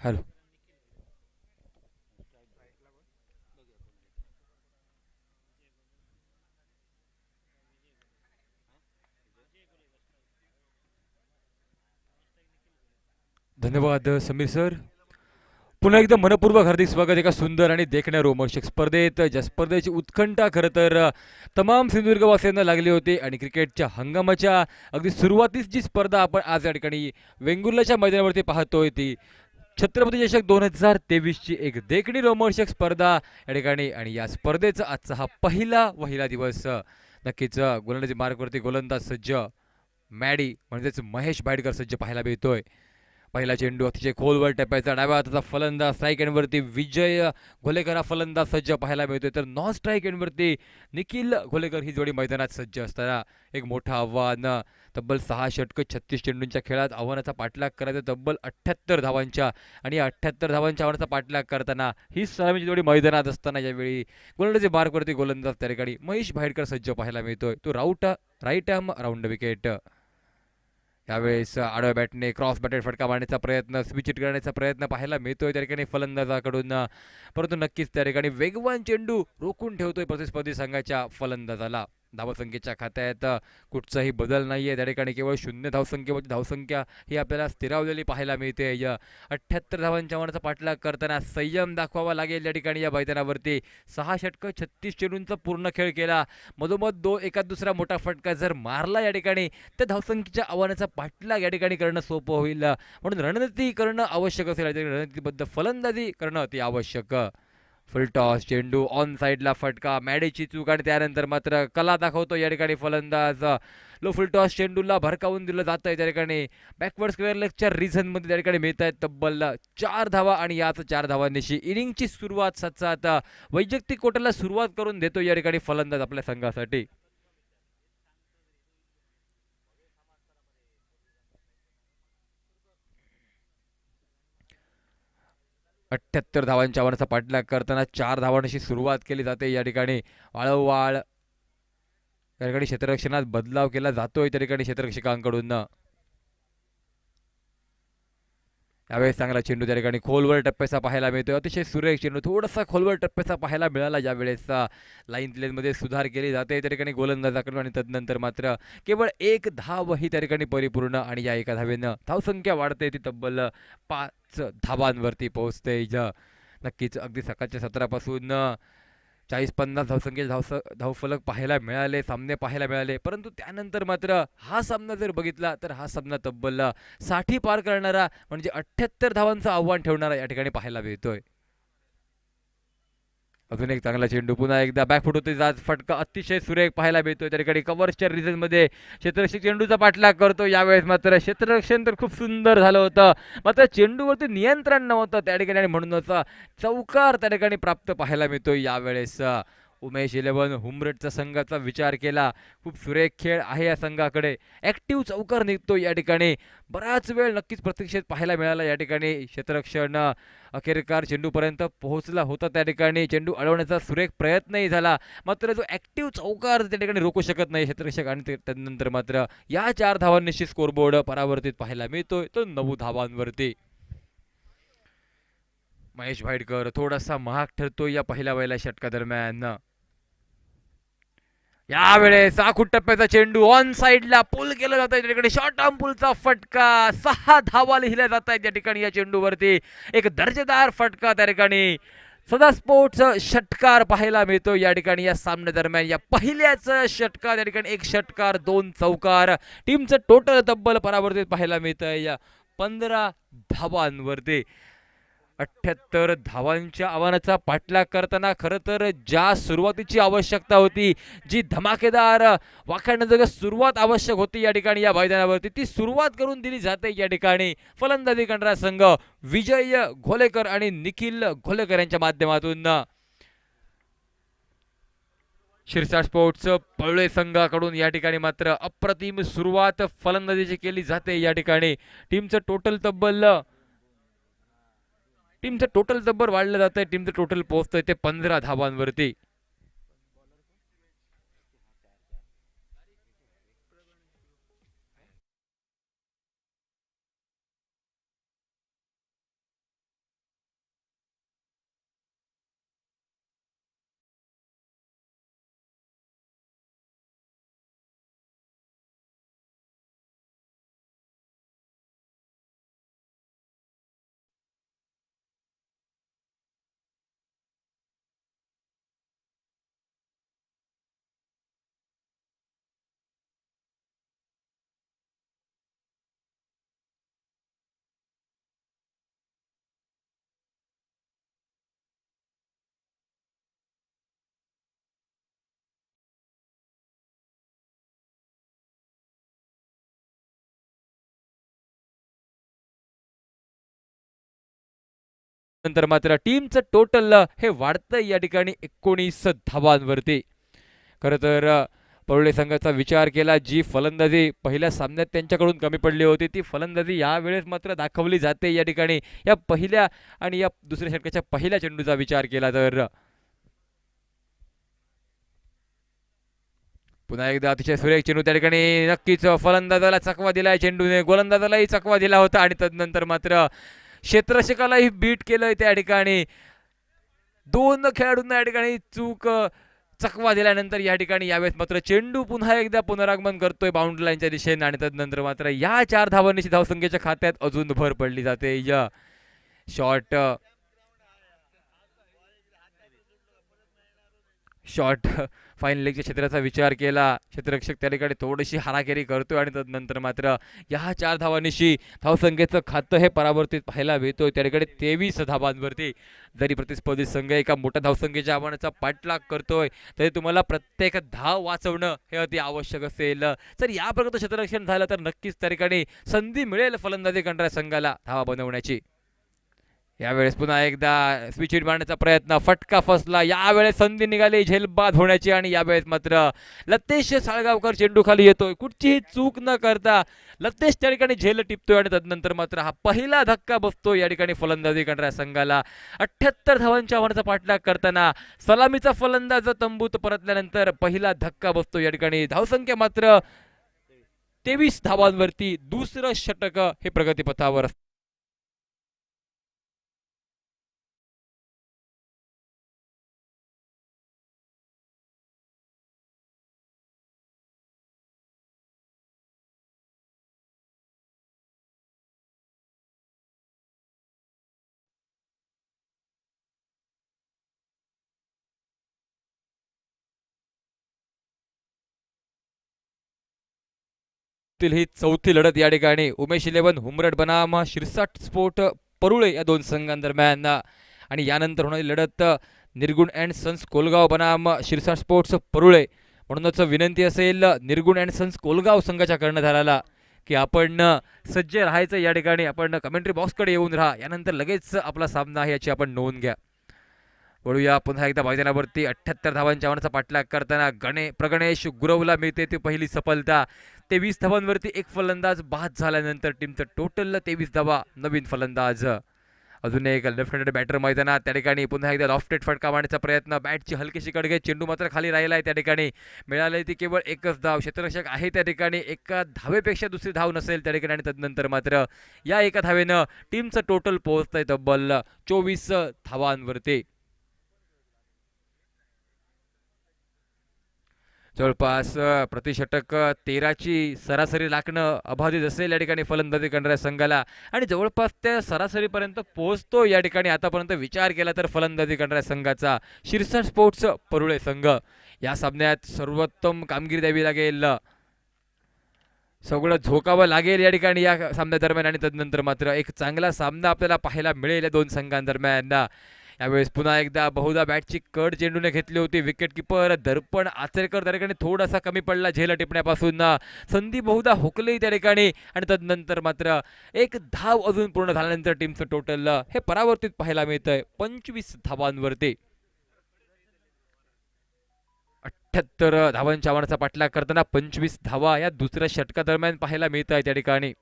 हॅलो. धन्यवाद समीर सर. पुन्हा एकदा मनपूर्वक हार्दिक स्वागत एका सुंदर आणि देखण्या रोमहर्षक स्पर्धेत. ज्या स्पर्धेची उत्कंठा खरं तर तमाम सिंधुदुर्गवासियांना लागली होती आणि क्रिकेटच्या हंगामाच्या अगदी सुरुवातीस जी स्पर्धा आपण आज या ठिकाणी वेंगुर्लाच्या मैदानावरती पाहतोय ती छत्रपती चषक 2023 ची एक देखणी रोमहर्षक स्पर्धा या ठिकाणी. आणि या स्पर्धेचा आजचा हा पहिला दिवस. नक्कीच गोलंदाजी मार्गवरती गोलंदाज सज्ज मॅडी म्हणजेच महेश भाईडकर सज्ज पाहायला मिळतोय. पहिला चेंडू अतिशय खोलवर टप्प्याचा डाव्या हाताचा फलंदाज स्ट्राईक एंडवरती विजय घोलेकर हा फलंदाज सज्ज पाहायला मिळतोय. तर नॉन स्ट्राईक एंडवरती निखिल घोलेकर ही जोडी मैदानात सज्ज असताना एक मोठं आव्हान. तब्बल 6 षटकं 36 चेंडूंच्या खेळात आव्हानाचा पाठलाग करायचा तब्बल 78 धावांच्या. आणि या 78 धावांच्या आव्हानाचा पाठलाग करताना ही सलामीची जोडी मैदानात असताना यावेळी गोलंदाजी मार्कवरती गोलंदाज त्या ठिकाणी महेश भाईडकर सज्ज पाहायला मिळतोय. तो राईट आर्म राऊंड विकेट. यावेळेस आडव्या बॅटने क्रॉस बॅटेड फटका मारण्याचा प्रयत्न, स्विच हिट करण्याचा प्रयत्न पाहायला मिळतोय त्या ठिकाणी फलंदाजाकडून. परंतु नक्कीच त्या ठिकाणी वेगवान चेंडू रोखून ठेवतोय प्रतिस्पर्धी संघाच्या फलंदाजाला. धावसंख्येच्या खात्यात कुठचाही बदल नाहीये त्या ठिकाणी. केवळ 0 धावसंख्येवरती धावसंख्या ही आपल्याला स्थिरावलेली पाहायला मिळते. 78 धावांच्या मानाचा पाठलाग करताना संयम दाखवावा लागेल या ठिकाणी या मैदानावरती. 6 षटकं 36 चेंडूंचा पूर्ण खेळ केला. मधोमध एकात दुसरा मोठा फटका जर मारला या ठिकाणी तर धावसंख्येच्या आव्हानाचा पाठलाग या ठिकाणी करणं सोपं होईल. म्हणून रणनीती करणं आवश्यक असेल. रणनीतीबद्ध फलंदाजी करणं अति आवश्यक. फुल टॉस चेंडू ऑन साईडला फटका, मॅडीची चूक आणि त्यानंतर मात्र कला दाखवतो या ठिकाणी फलंदाज. लो फुल टॉस चेंडूला भरकावून दिलं जात आहे त्या ठिकाणी. बॅकवर्ड स्क्वेअर लेगच्या रिझनमध्ये त्या ठिकाणी मिळत आहेत तब्बल 4 धावा. आणि याच 4 धावांनीशी इनिंगची सुरुवात साथ वैयक्तिक कोटाला सुरुवात करून देतो या ठिकाणी फलंदाज आपल्या संघासाठी. 78 धावांच्या आव्हानाचा पाठलाग करताना 4 धावांशी सुरुवात केली जाते या ठिकाणी. वाळोवाळ या ठिकाणी क्षेत्ररक्षणात बदलाव केला जातोय त्या ठिकाणी क्षेत्ररक्षकांकडून. यावेळेस चांगला चेंडू त्या ठिकाणी खोलवर टप्प्याचा पाहायला मिळतोय. अतिशय सुरेख चेंडू थोडासा खोलवर टप्प्याचा पाहायला मिळाला. यावेळेस लाईन प्लेनमध्ये सुधार केली जाते त्या ठिकाणी गोलंदाजाकडून. आणि तदनंतर मात्र केवळ 1 धाव ही त्या ठिकाणी परिपूर्ण. आणि या एका धावेनं धावसंख्या वाढते ती तब्बल 5 धावांवरती पोहोचते. नक्कीच अगदी सकाळच्या सत्रापासून 40-50 धावसंख्येचे धावफलक पाहायला मिळाले, सामने पाहायला मिळाले. परंतु त्यानंतर मात्र हा सामना जर बघितला तर हा सामना तब्बल 60 पार करणारा म्हणजे 78 धावांचं आव्हान ठेवणारा या ठिकाणी पाहायला मिळतोय. अजून एक चांगला चेंडू पुन्हा एकदा बॅकफुट होते जात फटका अतिशय सुरेख पाहायला मिळतोय त्या ठिकाणी. कव्हरच्या रिझनमध्ये क्षेत्ररक्षक चेंडूचा पाठलाग करतो. यावेळेस मात्र क्षेत्ररक्षण तर खूप सुंदर झालं होतं, मात्र चेंडूवरती नियंत्रण नव्हतं त्या ठिकाणी. आणि म्हणूनच चौकार त्या ठिकाणी प्राप्त पाहायला मिळतोय यावेळेस. उमेश 11 हुमरटचा संघाचा विचार केला. खूप सुरेख खेळ आहे या संघाकडे. ॲक्टिव्ह चौकार निघतो या ठिकाणी. बराच वेळ नक्कीच प्रतीक्षेत पाहायला मिळाला या ठिकाणी. क्षेत्ररक्षण अखेरकार चेंडूपर्यंत पोहोचला होता त्या ठिकाणी. चेंडू अडवण्याचा सुरेख प्रयत्नही झाला, मात्र जो ॲक्टिव्ह चौकार त्या ठिकाणी रोखू शकत नाही क्षेत्ररक्षक. आणि त्यानंतर मात्र या 4 धावांनिशी स्कोरबोर्ड परावर्तित पाहायला मिळतोय तो 9 धावांवरती. महेश भाईडकर थोडासा महाग ठरतो या पहिल्या षटकादरम्यान. यावेळेस आखूट टप्प्याचा चेंडू ऑन साइडला पुल केला जात आहे त्या ठिकाणी. शॉर्ट आर्म पुलचा फटका. 6 धावा लिहिल्या जात आहेत या ठिकाणी. या चेंडूवरती एक दर्जेदार फटका त्या ठिकाणी. सदा स्पोर्ट्स षटकार पाहायला मिळतो या ठिकाणी या सामन्यादरम्यान. या पहिल्याच षटकार त्या ठिकाणी 1 षटकार 2 चौकार. टीमचं टोटल तब्बल परावर्तित पाहायला मिळतंय या 15 धावांवरती. 78 धावांच्या आव्हानाचा पाठलाग करताना खरं तर ज्या सुरुवातीची आवश्यकता होती, जी धमाकेदार वाखाणण्याजोग्या सुरुवात आवश्यक होती या ठिकाणी या मैदानावरती, ती सुरुवात करून दिली जाते या ठिकाणी. फलंदाजी करणारा संघ विजय घोलेकर आणि निखिल घोलेकर यांच्या माध्यमातून. शिरसाट स्पोर्ट्स पळळे संघाकडून या ठिकाणी मात्र अप्रतिम सुरुवात फलंदाजीची केली जाते या ठिकाणी. टीमचं टोटल तब्बर वाढलं जात आहे. टीमचं टोटल पोहोचतंय ते 15 धावांवरती. नंतर मात्र टीमचं टोटल हे वाढतंय या ठिकाणी 19 धावांवरती. खरं तर परुळे संघाचा विचार केला, जी फलंदाजी पहिल्या सामन्यात त्यांच्याकडून कमी पडली होती ती फलंदाजी यावेळेस मात्र दाखवली जाते या ठिकाणी. या पहिल्या आणि या दुसऱ्या षटकाच्या पहिल्या चेंडूचा विचार केला तर पुन्हा एकदा अतिशय सुरेख चेंडू त्या ठिकाणी. नक्कीच फलंदाजाला चकवा दिलाय चेंडूने, गोलंदाजालाही चकवा दिला होता आणि तदनंतर मात्र क्षेत्ररक्षकालाही बीट केलंय त्या ठिकाणी. दोन खेळाडूंना या ठिकाणी चकवा दिल्यानंतर या ठिकाणी यावेळेस मात्र चेंडू पुन्हा एकदा पुनरागमन करतोय बाउंड्री लाईनच्या दिशेने आणि तदनंतर मात्र या 4 धावांनी धावसंख्येच्या खात्यात अजून भर पडली जाते. या शॉट शॉट फाईन लेगच्या क्षेत्राचा विचार केला, क्षेत्ररक्षक त्या ठिकाणी थोडीशी हाराकेरी करतोय आणि तदनंतर मात्र या 4 धावांनिशी धावसंख्येचं खातं हे परावर्तित पाहायला मिळतोय त्या ठिकाणी 23 धावांवरती. जरी प्रतिस्पर्धी संघ एका मोठ्या धावसंख्येच्या आव्हानाचा पाठलाग करतोय तरी तुम्हाला प्रत्येक धाव वाचवणं हे अति आवश्यक असेल. जर या प्रकारचं क्षेत्ररक्षण झालं तर नक्कीच त्या ठिकाणी संधी मिळेल फलंदाजी करणाऱ्या संघाला धावा बनवण्याची. यावेळेस पुन्हा एकदा स्विच हिट मारण्याचा प्रयत्न, फटका फसला. यावेळेस संधी निघाली झेलबाद होण्याची आणि यावेळेस मात्र लतेश साळगावकर चेंडू खाली येतोय. कुठचीही चूक न करता लतेश त्या ठिकाणी झेल टिपतोय आणि तदनंतर मात्र हा पहिला धक्का बसतो या ठिकाणी फलंदाजी करणाऱ्या संघाला. 78 धावांच्या आव्हानाचा पाठलाग करताना सलामीचा फलंदाज तंबूत परतल्यानंतर पहिला धक्का बसतो या ठिकाणी. धावसंख्या मात्र 23 धावांवरती. दुसरं षटक हे प्रगतीपथावर. ही चौथी लढत या ठिकाणी उमेश इलेव्हन हुमरड बनाम शिरसाट स्पोर्ट परुळे या दोन संघांदरम्यान. आणि यानंतर होणारी लढत निर्गुण अँड सन्स कोलगाव बनाम शिरसाट स्पोर्ट्स परुळे. म्हणूनच विनंती असेल निर्गुण अँड सन्स कोलगाव संघाच्या कर्णधाराला की आपण सज्ज राहायचं या ठिकाणी. आपण कमेंट्री बॉक्सकडे येऊन राहा, यानंतर लगेच आपला सामना आहे याची आपण नोंद घ्या. वळूया पुन्हा एकदा मैदानावरती. 78 धावांच्या आव्हानाचा पाठलाग करताना प्रगणेश गुरवला मिळते ती पहिली सफलता. 23 धावांवरती एक फलंदाज बाद झाल्यानंतर टीमचं टोटल 23 धावा. नवीन फलंदाज अजून एक लेफ्ट हँडेड बॅटर मैदानात. त्या ठिकाणी पुन्हा एकदा लॉफ्टेड फटका मारण्याचा प्रयत्न, बॅटची हलकीशी कडघे, चेंडू मात्र खाली राहिला आहे त्या ठिकाणी. मिळाली ती केवळ एकच धाव. क्षेत्ररक्षक आहे त्या ठिकाणी, एका धावेपेक्षा दुसरी धाव नसेल त्या ठिकाणी आणि तदनंतर मात्र या एका धावेनं टीमचं टोटल पोहोचतंय तब्बल 24 धावांवरती. जवळपास प्रतिषटक 13ची सरासरी राखणं अबाधित असेल या ठिकाणी फलंदाजी करणाऱ्या संघाला आणि जवळपास त्या सरासरीपर्यंत पोहोचतो या ठिकाणी आतापर्यंत विचार केला तर फलंदाजी करणाऱ्या संघाचा शिरसाट स्पोर्ट्स परुळे संघ. या सामन्यात सर्वोत्तम कामगिरी द्यावी लागेल, सगळं झोकावं लागेल या ठिकाणी या सामन्यादरम्यान आणि तदनंतर मात्र एक चांगला सामना आपल्याला पाहायला मिळेल या दोन संघांदरम्यान. यावेळेस पुन्हा एकदा बहुधा बॅटची कड चेंडूने घेतली होती. विकेट किपर दर्पण आचरेकर त्या ठिकाणी थोडासा कमी पडला झेल टिपण्यापासून. संधी बहुधा हुकली त्या ठिकाणी आणि तदनंतर मात्र एक धाव अजून पूर्ण झाल्यानंतर टीमचं टोटल हे परावर्तित पाहायला मिळतंय 25 धावांवरती. 78 धावांच्या आव्हानाचा पाठलाग करताना 25 धावा या दुसऱ्या षटकादरम्यान पाहायला मिळत आहे त्या ठिकाणी.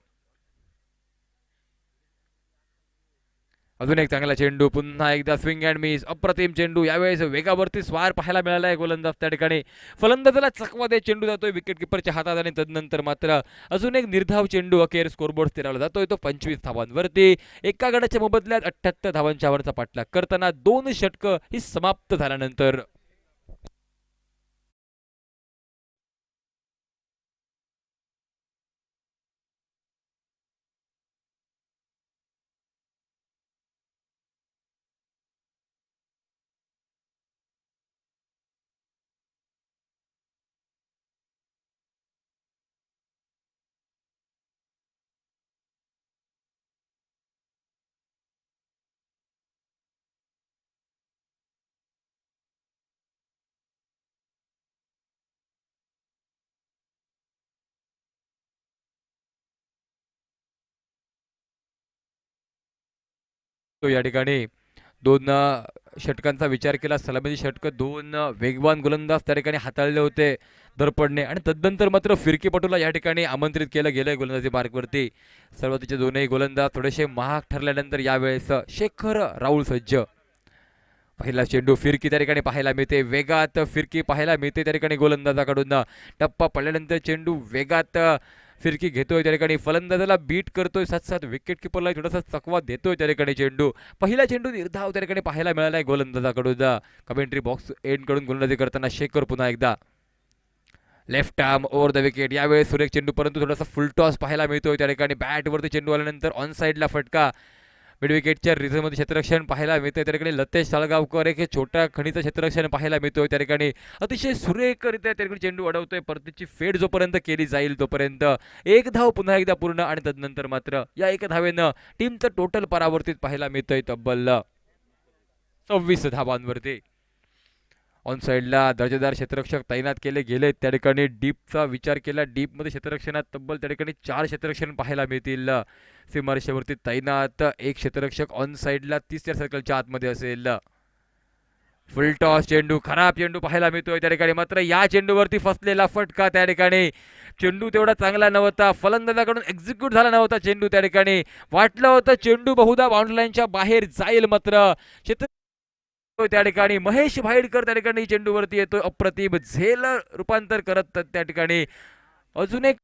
अजून एक चांगला चेंडू, पुन्हा एकदा स्विंग अँड मिस, अप्रतिम चेंडू. यावेळेस वेगावरती स्वार पाहायला मिळाला आहे गोलंदाज त्या ठिकाणी. फलंदाजाला चकवा दे चेंडू जातोय विकेट किपरच्या हातात आणि तदनंतर मात्र अजून एक निर्धाव चेंडू अखेर स्कोरबोर्ड स्थिरावला जातोय तो 25 धावांवरती. एका गडाच्या मोबदल्यात 78 धावांच्या वरचा पाठलाग करताना 2 षटकं ही समाप्त झाल्यानंतर तो या ठिकाणी दोन षटकांचा विचार केला, सलामीची षटकं दोन वेगवान गोलंदाज त्या ठिकाणी हाताळले होते दरपडणे, आणि तदनंतर मात्र फिरकीपटूला या ठिकाणी आमंत्रित केलं गेलंय गोलंदाजी मार्गवरती. सर्वातचे दोनही गोलंदाज थोडेसे महाग ठरल्यानंतर यावेळेस शेखर राहुल सज्ज. पहिला चेंडू फिरकी त्या ठिकाणी पाहायला मिळते, वेगात फिरकी पाहायला मिळते त्या ठिकाणी गोलंदाजाकडून. टप्पा पडल्यानंतर चेंडू वेगात फिरकी घेतोय त्या ठिकाणी, फलंदाजाला बीट करतोय, साथ साथ विकेट किपरला थोडासा चकवा देतोय त्या ठिकाणी चेंडू. पहिला चेंडू निर्धाव त्या ठिकाणी पाहायला मिळालाय गोलंदाजाकडून. कमेंट्री बॉक्स एंड कडून गोलंदाजी करताना शेखर पुन्हा एकदा left arm over the wicket. यावेळेस सुरेख चेंडू, परंतु थोडासा फुल टॉस पाहायला मिळतोय त्या ठिकाणी. बॅटवरती चेंडू आल्यानंतर ऑन साईडला फटका, मिड विकेटच्या रिझर्वमध्ये क्षेत्ररक्षण पाहायला मिळतंय त्या ठिकाणी. लतेश साळगावकर एक छोट्या खणीचं क्षेत्ररक्षण पाहायला मिळतोय त्या ठिकाणी. अतिशय सुरेखरित्या त्या ठिकाणी चेंडू अडवतोय, परतीची फेड जोपर्यंत केली जाईल तोपर्यंत. एक धाव पुन्हा एकदा पूर्ण, आणि तदनंतर मात्र या एका धावेनं टीमचं टोटल परावर्तित पाहायला मिळतंय तब्बल 26 धावांवरती. ऑन साईडला दर्जेदार क्षेत्ररक्षक तैनात केले गेले त्या ठिकाणी. डीपचा विचार केला, डीपमध्ये क्षेत्ररक्षणात तब्बल त्या ठिकाणी 4 क्षेत्ररक्षण पाहायला मिळतील. सीमारेषेवरती तैनात एक क्षेत्ररक्षक ऑन साईडला 30 सर्कलच्या आतमध्ये असेल. फुल टॉस चेंडू, खराब चेंडू पाहायला मिळतोय त्या ठिकाणी. मात्र या चेंडूवरती फसलेला फटका त्या ठिकाणी. चेंडू तेवढा चांगला नव्हता, फलंदाजाकडून एक्झिक्यूट झाला नव्हता चेंडू त्या ठिकाणी. वाटलं होतं चेंडू बहुधा बाउंड्री लाईनच्या बाहेर जाईल, मात्र क्षेत्र त्या ठिकाणी महेश भाईडकर त्या ठिकाणी चेंडूवरती येतोय, अप्रतिम झेल रूपांतर करत त्या ठिकाणी. अजून एक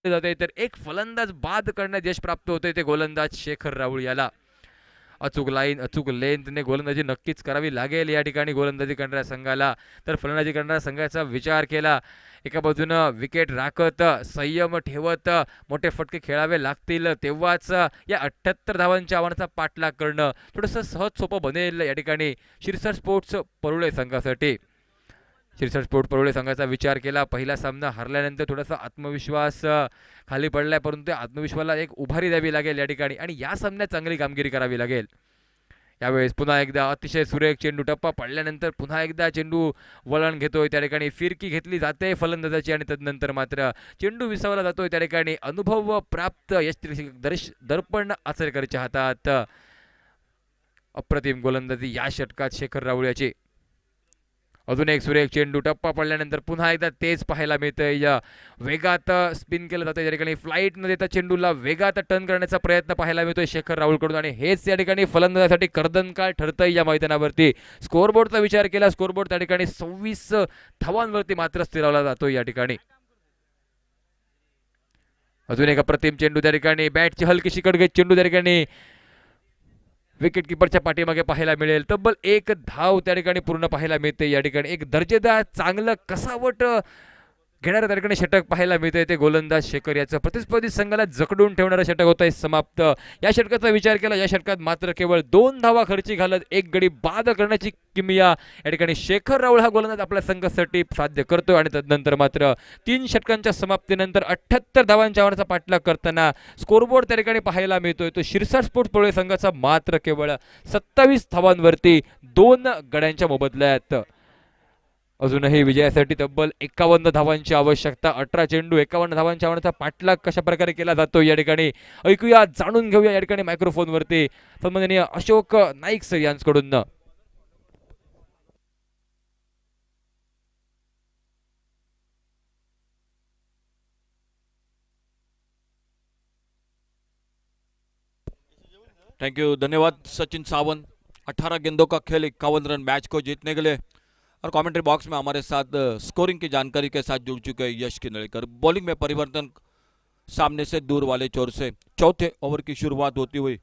जाते, तर एक फलंदाज बाद करण्यात यश प्राप्त होते ते गोलंदाज शेखर राहुल याला. अचूक लाईन, अचूक लेंथने गोलंदाजी नक्कीच करावी लागेल या ठिकाणी गोलंदाजी करणाऱ्या संघाला. तर फलंदाजी करणाऱ्या संघाचा विचार केला, एका बाजूनं विकेट राखत संयम ठेवत मोठे फटके खेळावे लागतील, तेव्हाच या 78 धावांच्या आव्हानाचा पाठलाग करणं थोडंसं सहज सोपं बनेल या ठिकाणी शिरसट स्पोर्ट्स परुळे संघासाठी. शिरसट स्पोर्ट परुळे संघाचा विचार केला, पहिला सामना हरल्यानंतर थोडासा आत्मविश्वास खाली पडलाय, परंतु आत्मविश्वासाला एक उभारी द्यावी लागेल या ठिकाणी, आणि या सामन्यात चांगली कामगिरी करावी लागेल. यावेळेस पुन्हा एकदा अतिशय सुरेख चेंडू, टप्पा पडल्यानंतर पुन्हा एकदा चेंडू वळण घेतोय त्या ठिकाणी. फिरकी घेतली जाते फलंदाजाची, आणि तदनंतर मात्र चेंडू विसावला जातोय त्या ठिकाणी. अनुभव प्राप्त यश दर्पण आचरेकरच्या हातात. अप्रतिम गोलंदाजी या षटकात शेखर राहुल याची. अजून एक सुरेख चेंडू, टप्पा पडल्यानंतर पुन्हा एकदा तेच पाहायला मिळतंय. वेगात स्पिन केलं जातं या ठिकाणी, फ्लाईट न देता चेंडूला वेगात टर्न करण्याचा प्रयत्न पाहायला मिळतोय शेखर राहुल कडून, आणि हेच या ठिकाणी फलंदाजासाठी कर्दनकाळ ठरतंय या मैदानावरती. स्कोरबोर्डचा विचार केला, स्कोरबोर्ड त्या ठिकाणी 26 धावांवरती मात्र स्थिरावला जातोय या ठिकाणी. अजून एक अप्रतिम चेंडू त्या ठिकाणी, बॅटची हलकीशी कडगत चेंडू त्या ठिकाणी विकेट किपरच्या पाठीमागे पाहायला मिळेल. तब्बल 1 धाव त्या ठिकाणी पूर्ण पाहायला मिळते या ठिकाणी. एक दर्जेदार चांगलं कसावट घेणाऱ्या त्या ठिकाणी षटक पाहायला मिळतंय ते गोलंदाज शेखर याचं. प्रतिस्पर्धी संघाला जखडून ठेवणारं षटक होत आहे समाप्त. या षटकाचा विचार केला, या षटकात मात्र केवळ 2 धावा खर्ची घालत एक गडी बाद करण्याची किमया या ठिकाणी शेखर राहुल हा गोलंदाज आपल्या संघासाठी साध्य करतोय, आणि तदनंतर मात्र 3 षटकांच्या समाप्तीनंतर 78 धावांच्या आव्हानाचा पाठलाग करताना स्कोरबोर्ड त्या ठिकाणी पाहायला मिळतोय तो शिरसाट स्पोर्ट्स परुळे संघाचा मात्र केवळ 27 धावांवरती 2 गड्यांच्या मोबदल्यात. अजूनही विजयासाठी तब्बल 51 धावांची आवश्यकता. 18 चेंडू 51 धावांच्या आव्हानाचा पाठलाग कशा प्रकारे केला जातो या ठिकाणी ऐकूया, जाणून घेऊया या ठिकाणी मायक्रोफोनवरती सन्माननीय अशोक नाईक सर यांच्याकडून. थैंक यू, धन्यवाद सचिन सावंत. 18 गेंदों का खेल 51 रन मैच को जीतने के लिए. और कमेंट्री बॉक्स में हमारे साथ स्कोरिंग की जानकारी के साथ जुड़ चुके हैं यश किनड़ेकर. बॉलिंग में परिवर्तन सामने से दूर वाले छोर से चौथे ओवर की शुरुआत होती हुई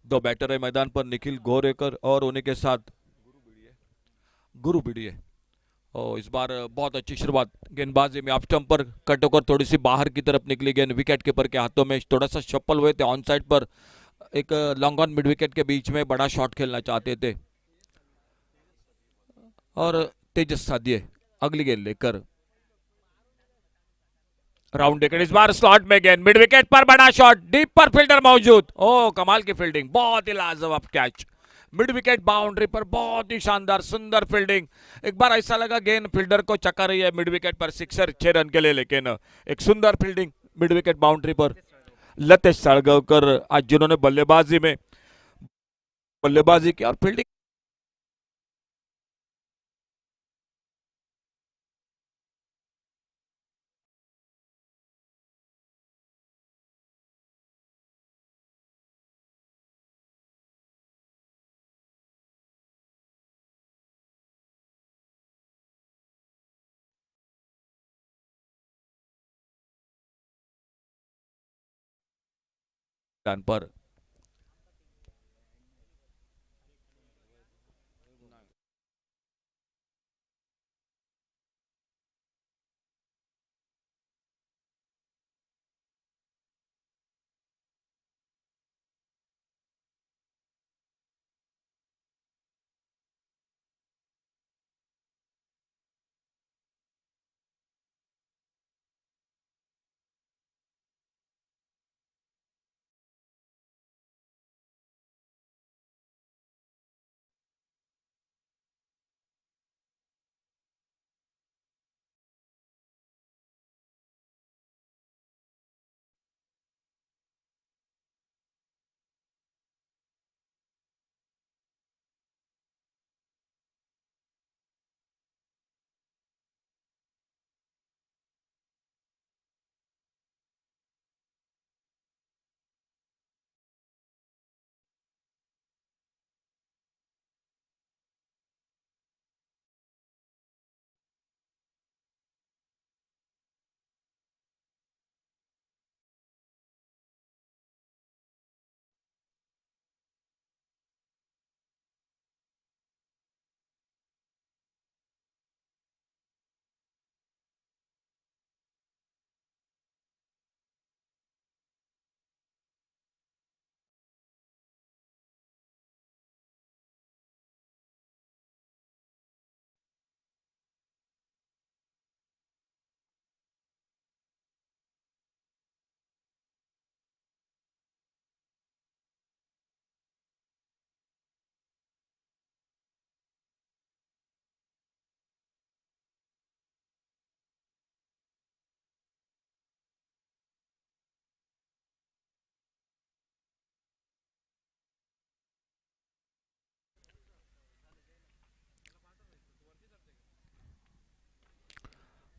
दो बैटर है मैदान पर, निखिल गोरेकर और उन्हीं के साथ गुरु भिड़िए. और इस बार बहुत अच्छी शुरुआत गेंदबाजी में, ऑफ स्टंप पर कट होकर थोड़ी सी बाहर की तरफ निकली गेंद विकेट कीपर के हाथों में, थोड़ा सा शफल हुए थे ऑन साइड पर, एक long on mid wicket K beach में बड़ा शॉट खेलना चाहते थे और तेजस सादिए अगली गेंद लेकर राउंड विकेट, इस बार स्लॉट में गेंद मिड विकेट पर बड़ा शॉट, डीप पर फील्डर मौजूद, ओ कमाल की फील्डिंग, बहुत ही लाजवाब कैच, मिड विकेट बाउंड्री पर बहुत ही शानदार सुंदर फील्डिंग। एक बार ऐसा लगा गेंद फील्डर को चक्कर रही है मिड विकेट पर, सिक्सर 6 रन के लिए, लेकिन एक सुंदर फील्डिंग मिड विकेट बाउंड्री पर। लतेश साळगावकर आज जिन्होंने बल्लेबाजी की और फील्डिंग पर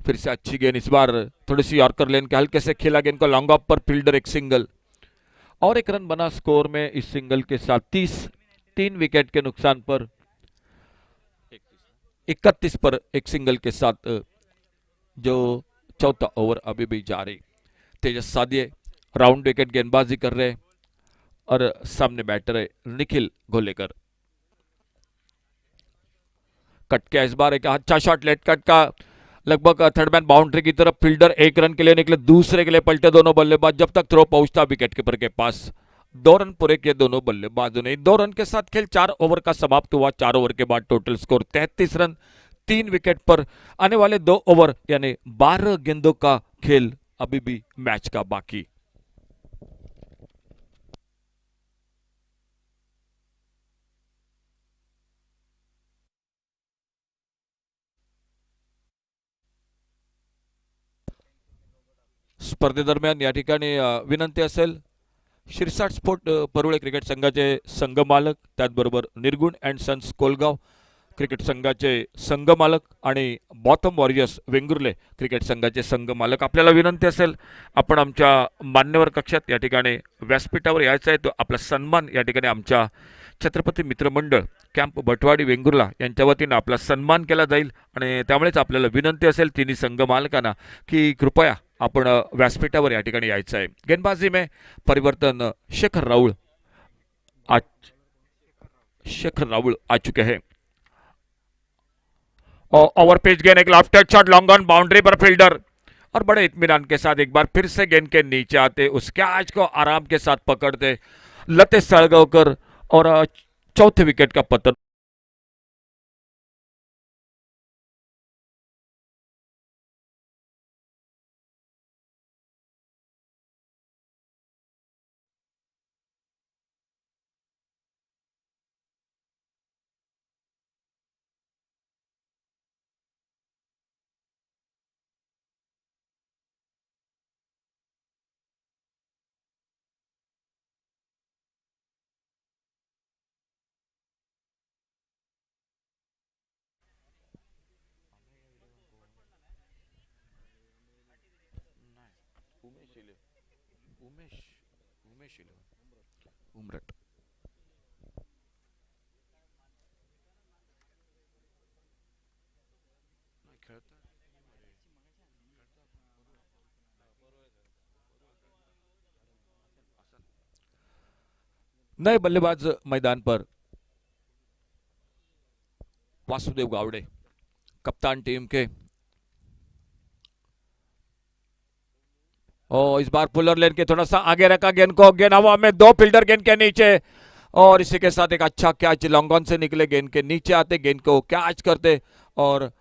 फिर से अच्छी गेंद, इस बार थोड़ी सी यॉर्कर लेन के हल्के से खेला गेंद को लॉन्ग ऑफ पर, फील्डर एक सिंगल और एक रन बना स्कोर में इस सिंगल के साथ 3 विकेट के नुकसान पर 31 पर एक सिंगल के साथ जो चौथा ओवर अभी भी जारी। तेजस सादिए राउंड विकेट गेंदबाजी कर रहे और सामने बैटर है निखिल घोलेकर। कट के इस बार एक अच्छा शॉट लेट कट का, लगभग थर्ड मैन बाउंड्री की तरफ, फील्डर 1 रन के लिए निकले, दूसरे के लिए पलटे दोनों बल्लेबाज, जब तक थ्रो पहुंचता विकेट कीपर के पास। 2 रन पूरे किए दोनों बल्लेबाजों ने। 2 रन के साथ खेल 4 ओवर का समाप्त हुआ। 4 ओवर के बाद टोटल स्कोर 33 रन 3 विकेट पर। आने वाले 2 ओवर यानी 12 गेंदों का खेल अभी भी मैच का बाकी। स्पर्धेदरम्यान या ठिकाणी विनंती असेल, शिरसाट स्पोर्ट परुळे क्रिकेट संघाचे संघमालक, त्याचबरोबर निर्गुण अँड सन्स कोलगाव क्रिकेट संघाचे संघमालक आणि बॉटम वॉरियर्स वेंगुर्ले क्रिकेट संघाचे संघमालक, आपल्याला विनंती असेल आपण आमच्या मान्यवर कक्षात या ठिकाणी व्यासपीठावर यायचं आहे, तो आपला सन्मान या ठिकाणी आमच्या छत्रपती मित्रमंडळ कॅम्प भटवाडी वेंगुर्ला यांच्या वतीनं आपला सन्मान केला जाईल। आणि त्यामुळेच आपल्याला विनंती असेल तिन्ही संघमालकांना की कृपया आपण व्यासपीठावर या ठिकाणी यायचं आहे। गेंदबाजी में परिवर्तन, शेखर राउल आ चुके हैं और ओवर पिच गेंद, एक lofted shot long on boundary पर फील्डर, और बड़े इत्मीनान के साथ एक बार फिर से गेंद के नीचे आते, उस कैच को आराम के साथ पकड़ते लते सळगावकर, और चौथे विकेट का पतन। उमरट नए बल्लेबाज मैदान पर वासुदेव गावड़े, कप्तान टीम के। और इस बार पुलर लेन के थोड़ा सा आगे रखा गेंद को, गेंद हवा में, दो फील्डर गेंद के नीचे, और इसी के साथ एक अच्छा कैच लॉन्ग ऑन से निकले, गेंद के नीचे आते, गेंद को कैच करते, और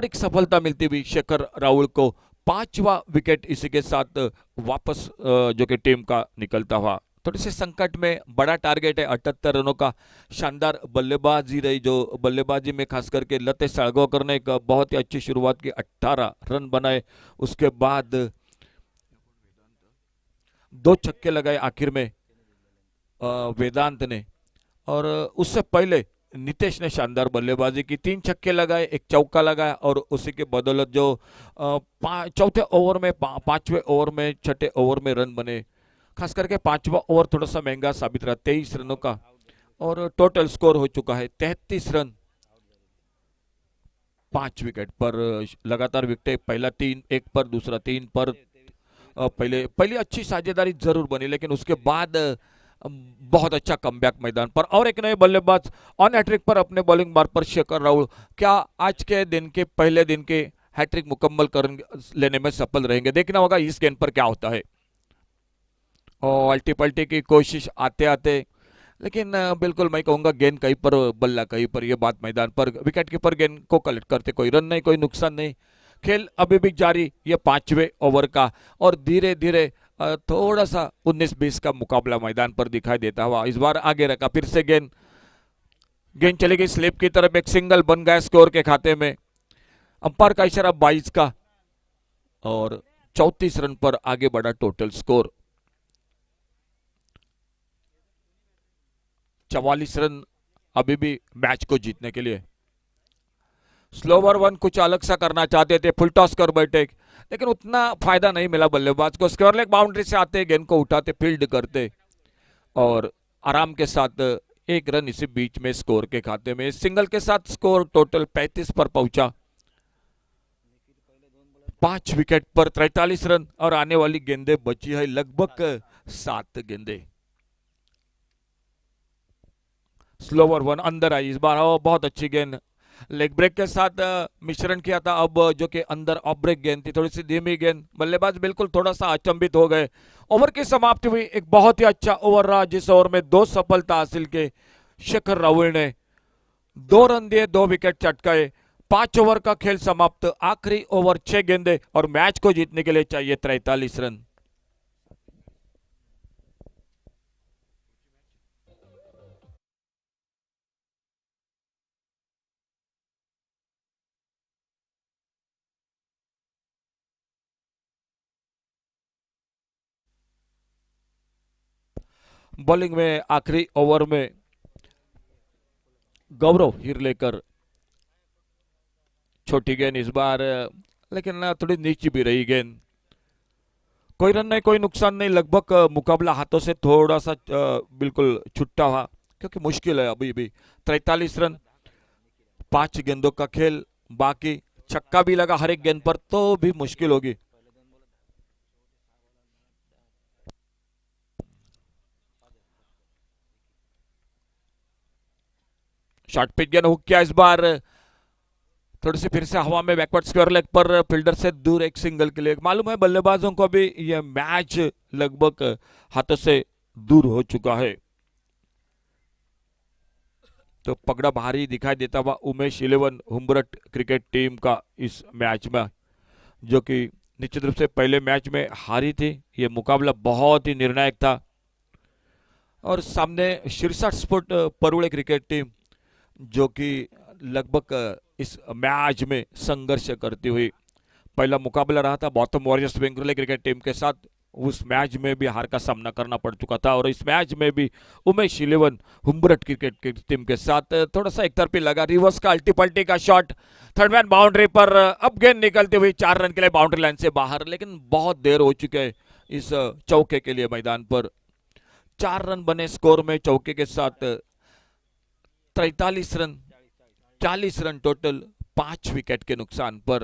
एक सफलता मिलती हुई शेखर राहुल को। पांचवा विकेट इसी के साथ वापस जो कि टीम का निकलता हुआ। थोड़े से संकट में, बड़ा टारगेट है 78 रनों का, शानदार बल्लेबाजी रही, जो बल्लेबाजी में खास करके लते सळगावकर ने एक बहुत ही अच्छी शुरुआत की, 18 रन बनाए, उसके बाद दो छक्के लगाए आखिर में वेदांत ने, और उससे पहले नितेश ने शानदार बल्लेबाजी की, 3 छक्के लगाए, एक चौका लगाया, और उसी के बदौलत जो चौथे ओवर में, पांचवें ओवर में, छठे ओवर में रन बने। खास करके पांचवा ओवर थोड़ा सा महंगा साबित रहा, 23 रनों का, और टोटल स्कोर हो चुका है 33 रन 5 विकेट पर। लगातार विकेट, पहला 3 1 पर, दूसरा 3 पर। पहले अच्छी साझेदारी जरूर बनी, लेकिन उसके बाद बहुत अच्छा कमबैक मैदान पर। और एक नए बल्लेबाज ऑन हैट्रिक पर अपने बॉलिंग मार्ग पर शेखर राहुल, क्या आज के दिन के पहले दिन के हैट्रिक मुकम्मल कर लेने में सफल रहेंगे? देखना होगा इस गेंद पर क्या होता है। और अल्टी पल्टी की कोशिश आते आते, लेकिन बिल्कुल मैं कहूंगा गेंद कहीं पर बल्ला कहीं पर, ये बात मैदान पर, विकेट कीपर गेंद को कलेक्ट करते, कोई रन नहीं, कोई नुकसान नहीं। खेल अभी भी जारी, ये 5वें ओवर का, और धीरे धीरे थोड़ा सा 19-20 का मुकाबला मैदान पर दिखाई देता हुआ। इस बार आगे रखा, फिर से गेंद, गेंद चली गई स्लिप की तरफ, एक सिंगल बन गया स्कोर के खाते में। अंपायर का इशारा 22 का, और 34 रन पर आगे बढ़ा टोटल स्कोर। 44 रन अभी भी मैच को जीतने के लिए। स्लोवर वन कुछ अलग सा करना चाहते थे, फुल टॉस कर बैठे, लेकिन उतना फायदा नहीं मिला बल्लेबाज को। स्क्वायर लेग बाउंड्री से आते, गेंद को उठाते, फील्ड करते, और आराम के साथ 1 रन इसी बीच में स्कोर के खाते में। सिंगल के साथ स्कोर टोटल 35 पर पहुंचा। 5 विकेट पर 43 रन, और आने वाली गेंदें बची है लगभग 7 गेंदें। स्लोवर वन अंदर आई इस बार, बहुत अच्छी गेंद, लेग ब्रेक के साथ मिश्रण किया था, अब जो कि अंदर ऑफ ब्रेक गेंद थी, थोड़ी सी धीमी गेंद, बल्लेबाज बिल्कुल थोड़ा सा अचंभित हो गए। ओवर की समाप्ति हुई, एक बहुत ही अच्छा ओवर रहा, जिस ओवर में 2 सफलता हासिल के शेखर राहुल ने, 2 रन दिए, 2 विकेट चटकाए। 5 ओवर का खेल समाप्त, आखिरी ओवर 6 गेंदे, और मैच को जीतने के लिए चाहिए 43 रन। बॉलिंग में आखिरी ओवर में गौरव हिरलेकर, छोटी गेंद इस बार, लेकिन थोड़ी नीची भी रही गेंद, कोई रन नहीं, कोई नुकसान नहीं, लगभग मुकाबला हाथों से थोड़ा सा बिल्कुल छुट्टा हुआ, क्योंकि मुश्किल है अभी भी। 43 रन, 5 गेंदों का खेल बाकी, छक्का भी लगा हर एक गेंद पर तो भी मुश्किल होगी। शॉर्ट पिच गेंद हुक किया इस बार, थोड़ी सी फिर से हवा में बैकवर्ड स्क्वायर लेग पर फील्डर से दूर एक सिंगल के लिए। मालूम है बल्लेबाजों को भी यह मैच लगभग हाथों से दूर हो चुका है। तो पगड़ा भारी दिखाई देता हुआ उमेश 11 हुम्बरट क्रिकेट टीम का इस मैच में, जो कि निश्चित रूप से पहले मैच में हारी थी। यह मुकाबला बहुत ही निर्णायक था और सामने Shirsat sport Parule cricket team जो कि लगभग इस मैच में संघर्ष करती हुई, पहला मुकाबला रहा था bottom warriors Bangalore cricket team के साथ, उस मैच में भी हार का सामना करना पड़ चुका था और इस मैच में भी उमेश 11 हुम्बरट क्रिकेट की टीम के साथ थोड़ा सा एक तरफी लगा। रिवर्स का अल्टी पल्टी का शॉट थर्ड मैन बाउंड्री पर, अब गेंद निकलती हुई 4 रन के लिए बाउंड्री लाइन से बाहर, लेकिन बहुत देर हो चुके हैं इस चौके के लिए मैदान पर। 4 रन बने स्कोर में चौके के साथ, 43 रन 40 रन टोटल 5 विकेट के नुकसान पर।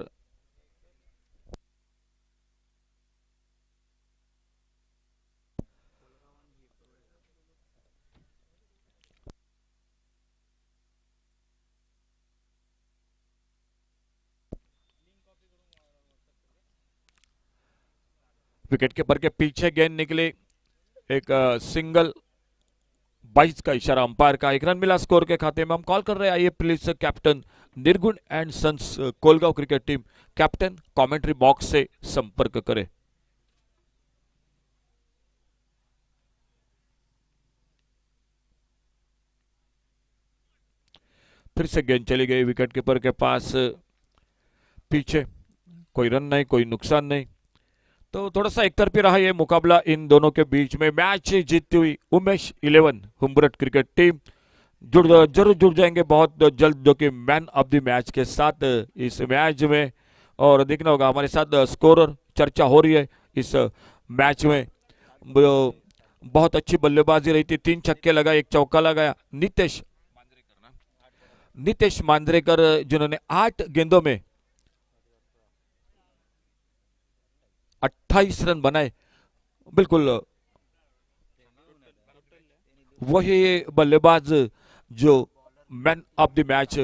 विकेट कीपर के पीछे गेंद निकली, एक सिंगल 22 का इशारा अंपायर का, 1 रन मिला स्कोर के खाते में। हम कॉल कर रहे हैं, आइए please captain Nirgun and sons Kolgaon cricket team, captain commentary box से संपर्क करें। फिर से गेंद चली गई विकेट कीपर के पास, पीछे कोई रन नहीं, कोई नुकसान नहीं। तो थोड़ा सा एक तरफी रहा ये मुकाबला इन दोनों के बीच में। मैच जीतती हुई उमेश 11 हुम्बरट क्रिकेट टीम जरूर जुड़ जाएंगे बहुत जल्द, जो कि मैन ऑफ द मैच के साथ इस मैच में। और देखना होगा हमारे साथ स्कोरर चर्चा हो रही है इस मैच में। बहुत अच्छी बल्लेबाजी रही थी, 3 छक्के लगाए, 1 चौका लगाया नितेश मांजरेकर, जिन्होंने 8 गेंदों में 28 रन बनाए। बिल्कुल वही बल्लेबाज जो मैन ऑफ द मैच